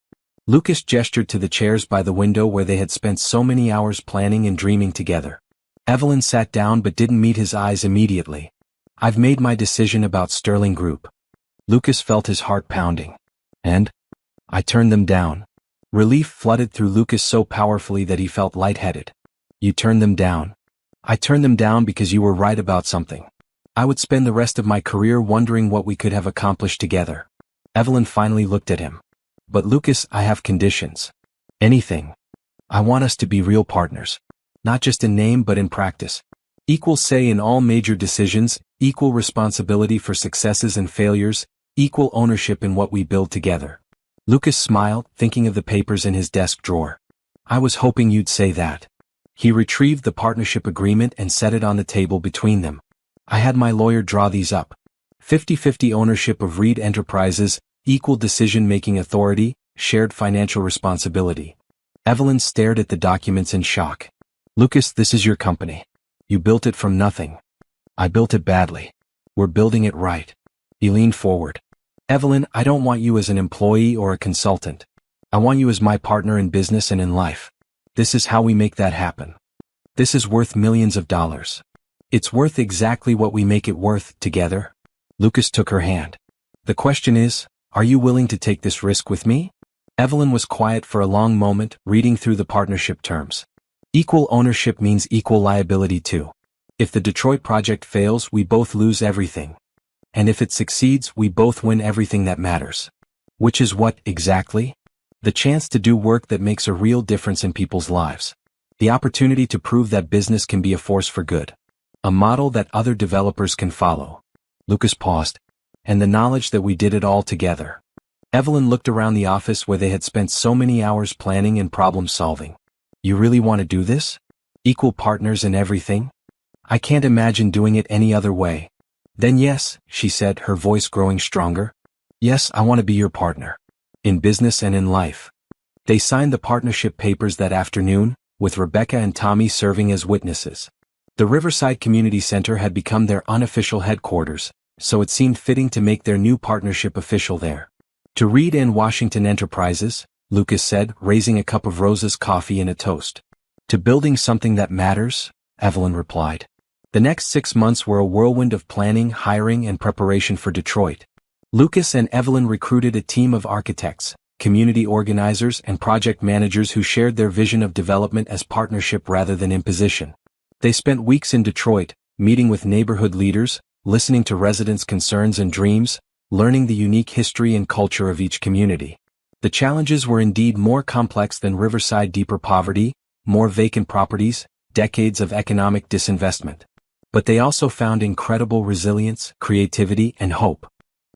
Lucas gestured to the chairs by the window where they had spent so many hours planning and dreaming together. Evelyn sat down but didn't meet his eyes immediately. "I've made my decision about Sterling Group." Lucas felt his heart pounding. "And?" "I turned them down." Relief flooded through Lucas so powerfully that he felt lightheaded. "You turned them down?" "I turned them down because you were right about something. I would spend the rest of my career wondering what we could have accomplished together." Evelyn finally looked at him. "But Lucas, I have conditions." "Anything. I want us to be real partners. Not just in name but in practice. Equal say in all major decisions, equal responsibility for successes and failures, equal ownership in what we build together." Lucas smiled, thinking of the papers in his desk drawer. "I was hoping you'd say that." He retrieved the partnership agreement and set it on the table between them. "I had my lawyer draw these up. 50-50 ownership of Reed Enterprises, equal decision-making authority, shared financial responsibility." Evelyn stared at the documents in shock. "Lucas, this is your company. You built it from nothing." "I built it badly. We're building it right." He leaned forward. "Evelyn, I don't want you as an employee or a consultant. I want you as my partner in business and in life. This is how we make that happen. This is worth millions of dollars. It's worth exactly what we make it worth, together." Lucas took her hand. "The question is, are you willing to take this risk with me?" Evelyn was quiet for a long moment, reading through the partnership terms. Equal ownership means equal liability too. If the Detroit project fails, we both lose everything. And if it succeeds, we both win everything that matters. Which is what, exactly? The chance to do work that makes a real difference in people's lives. The opportunity to prove that business can be a force for good. A model that other developers can follow. Lucas paused. And the knowledge that we did it all together. Evelyn looked around the office where they had spent so many hours planning and problem solving. "You really want to do this? Equal partners in everything? I can't imagine doing it any other way." "Then yes," she said, her voice growing stronger. "Yes, I want to be your partner. In business and in life." They signed the partnership papers that afternoon, with Rebecca and Tommy serving as witnesses. The Riverside Community Center had become their unofficial headquarters, so it seemed fitting to make their new partnership official there. "To Reed and Washington Enterprises," Lucas said, raising a cup of Rosa's coffee and a toast. "To building something that matters," Evelyn replied. The next 6 months were a whirlwind of planning, hiring, and preparation for Detroit. Lucas and Evelyn recruited a team of architects, community organizers, and project managers who shared their vision of development as partnership rather than imposition. They spent weeks in Detroit, meeting with neighborhood leaders, listening to residents' concerns and dreams, learning the unique history and culture of each community. The challenges were indeed more complex than Riverside: deeper poverty, more vacant properties, decades of economic disinvestment. But they also found incredible resilience, creativity, and hope.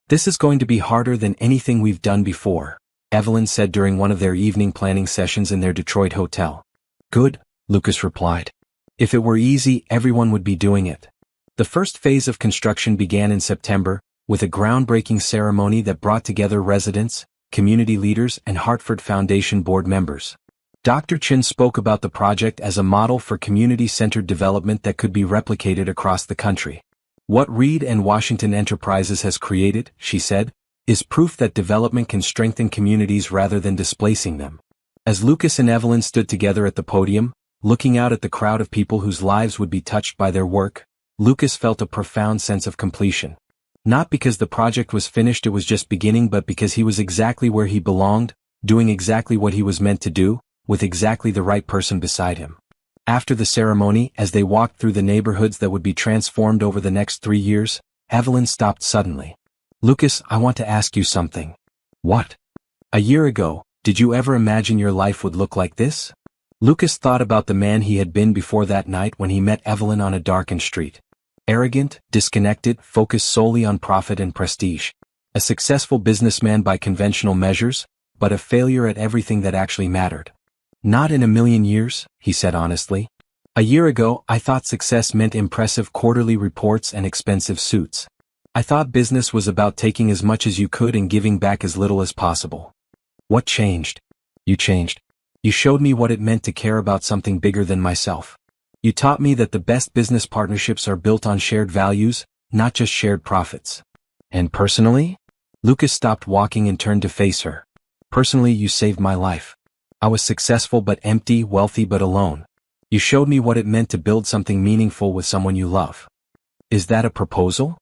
"This is going to be harder than anything we've done before," Evelyn said during one of their evening planning sessions in their Detroit hotel. "Good," Lucas replied. "If it were easy, everyone would be doing it." The first phase of construction began in September, with a groundbreaking ceremony that brought together residents, community leaders, and Hartford Foundation board members. Dr. Chin spoke about the project as a model for community-centered development that could be replicated across the country. What Reed and Washington Enterprises has created, she said, is proof that development can strengthen communities rather than displacing them. As Lucas and Evelyn stood together at the podium, looking out at the crowd of people whose lives would be touched by their work, Lucas felt a profound sense of completion. Not because the project was finished, it was just beginning, but because he was exactly where he belonged, doing exactly what he was meant to do, with exactly the right person beside him. After the ceremony, as they walked through the neighborhoods that would be transformed over the next 3 years, Evelyn stopped suddenly. "Lucas, I want to ask you something." "What?" "A year ago, did you ever imagine your life would look like this?" Lucas thought about the man he had been before that night when he met Evelyn on a darkened street. Arrogant, disconnected, focused solely on profit and prestige. A successful businessman by conventional measures, but a failure at everything that actually mattered. "Not in a million years," he said honestly. "A year ago, I thought success meant impressive quarterly reports and expensive suits. I thought business was about taking as much as you could and giving back as little as possible." "What changed?" "You changed. You showed me what it meant to care about something bigger than myself. You taught me that the best business partnerships are built on shared values, not just shared profits." "And personally?" Lucas stopped walking and turned to face her. "Personally, you saved my life. I was successful but empty, wealthy but alone. You showed me what it meant to build something meaningful with someone you love." "Is that a proposal?"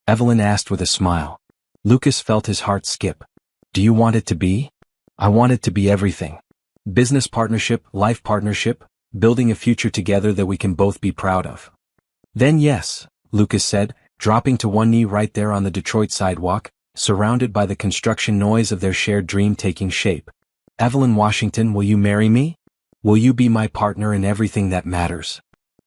Evelyn asked with a smile. Lucas felt his heart skip. "Do you want it to be?" "I want it to be everything. Business partnership, life partnership, building a future together that we can both be proud of." "Then yes," Lucas said, dropping to one knee right there on the Detroit sidewalk, surrounded by the construction noise of their shared dream taking shape. "Evelyn Washington, will you marry me? Will you be my partner in everything that matters?"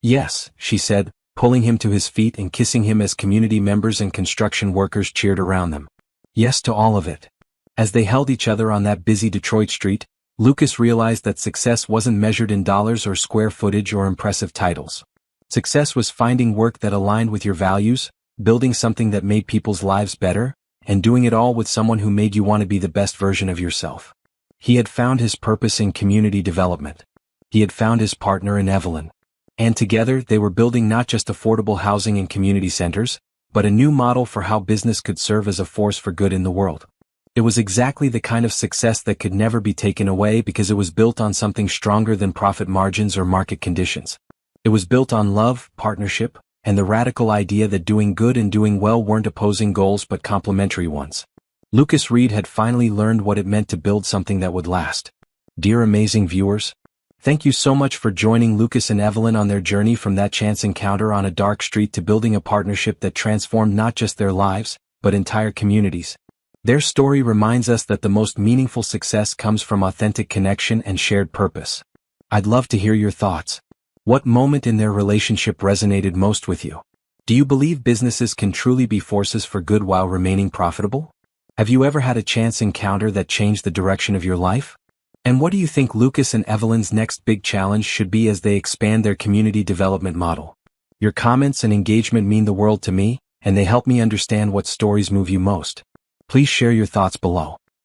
"Yes," she said, pulling him to his feet and kissing him as community members and construction workers cheered around them. "Yes to all of it." As they held each other on that busy Detroit street, Lucas realized that success wasn't measured in dollars or square footage or impressive titles. Success was finding work that aligned with your values, building something that made people's lives better, and doing it all with someone who made you want to be the best version of yourself. He had found his purpose in community development. He had found his partner in Evelyn. And together they were building not just affordable housing and community centers, but a new model for how business could serve as a force for good in the world. It was exactly the kind of success that could never be taken away because it was built on something stronger than profit margins or market conditions. It was built on love, partnership, and the radical idea that doing good and doing well weren't opposing goals but complementary ones. Lucas Reed had finally learned what it meant to build something that would last. Dear amazing viewers, thank you so much for joining Lucas and Evelyn on their journey from that chance encounter on a dark street to building a partnership that transformed not just their lives, but entire communities. Their story reminds us that the most meaningful success comes from authentic connection and shared purpose. I'd love to hear your thoughts. What moment in their relationship resonated most with you? Do you believe businesses can truly be forces for good while remaining profitable? Have you ever had a chance encounter that changed the direction of your life? And what do you think Lucas and Evelyn's next big challenge should be as they expand their community development model? Your comments and engagement mean the world to me, and they help me understand what stories move you most. Please share your thoughts below.